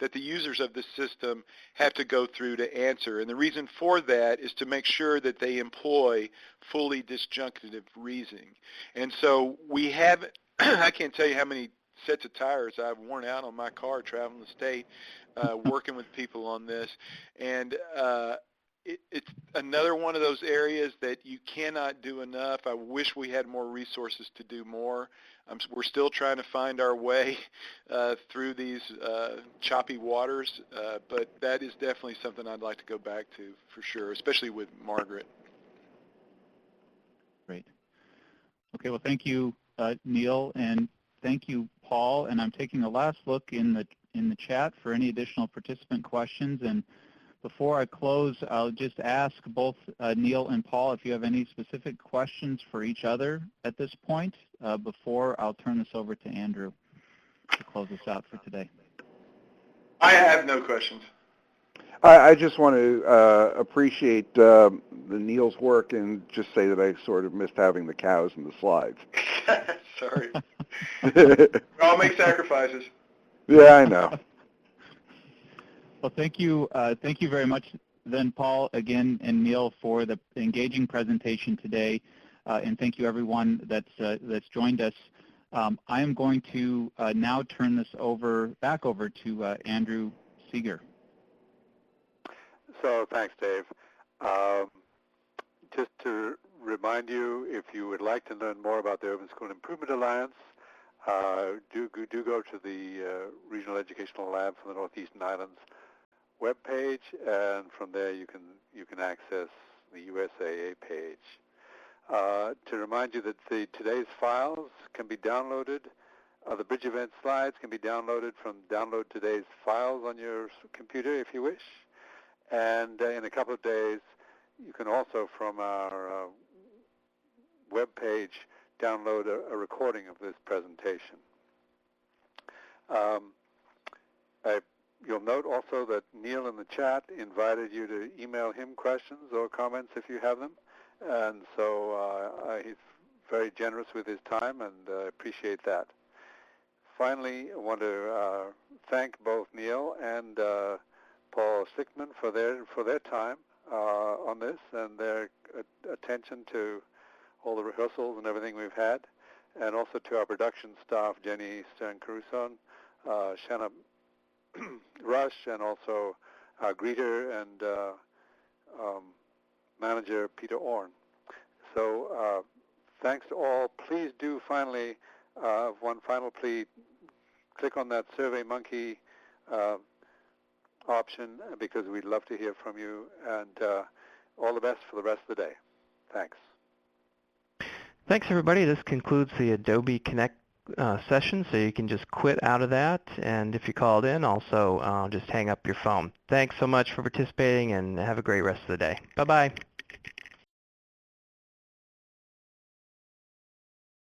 that the users of the system have to go through to answer. And the reason for that is to make sure that they employ fully disjunctive reasoning. And so we have, I can't tell you how many sets of tires I've worn out on my car traveling the state, working with people on this. And it's another one of those areas that you cannot do enough. I wish we had more resources to do more. We're still trying to find our way through these choppy waters, but that is definitely something I'd like to go back to for sure, especially with Margaret. Great. Okay, well, thank you, Neal, and thank you, Paul. And I'm taking a last look in the chat for any additional participant questions. And before I close, I'll just ask both Neal and Paul if you have any specific questions for each other at this point before I'll turn this over to Andrew to close us out for today. I have no questions. I just want to appreciate the Neal's work and just say that I sort of missed having the cows and the slides. Sorry. We all make sacrifices. Yeah, I know. Well, thank you very much then, Paul, again, and Neal for the engaging presentation today, and thank you everyone that's joined us. I am going to now turn this back over to Andrew Seeger. So thanks, Dave. Just to remind you, if you would like to learn more about the Urban School Improvement Alliance, do go to the Regional Educational Lab for the Northeastern Islands webpage, and from there you can access the USIA page. To remind you that today's files can be downloaded. The bridge event slides can be downloaded from Download Today's Files on your computer if you wish. And in a couple of days, you can also from our webpage download a recording of this presentation. You'll note also that Neal in the chat invited you to email him questions or comments if you have them. And so he's very generous with his time, and I appreciate that. Finally, I want to thank both Neal and Paul Schlichtman for their time on this and their attention to all the rehearsals and everything we've had, and also to our production staff, Jenny Stern-Caruson, Shanna Rush, and also our greeter and manager, Peter Orn. So thanks to all. Please do finally, one final plea, click on that SurveyMonkey option, because we'd love to hear from you, and all the best for the rest of the day. Thanks. Thanks, everybody. This concludes the Adobe Connect session, so you can just quit out of that, and if you called in, also just hang up your phone. Thanks so much for participating, and have a great rest of the day. Bye-bye.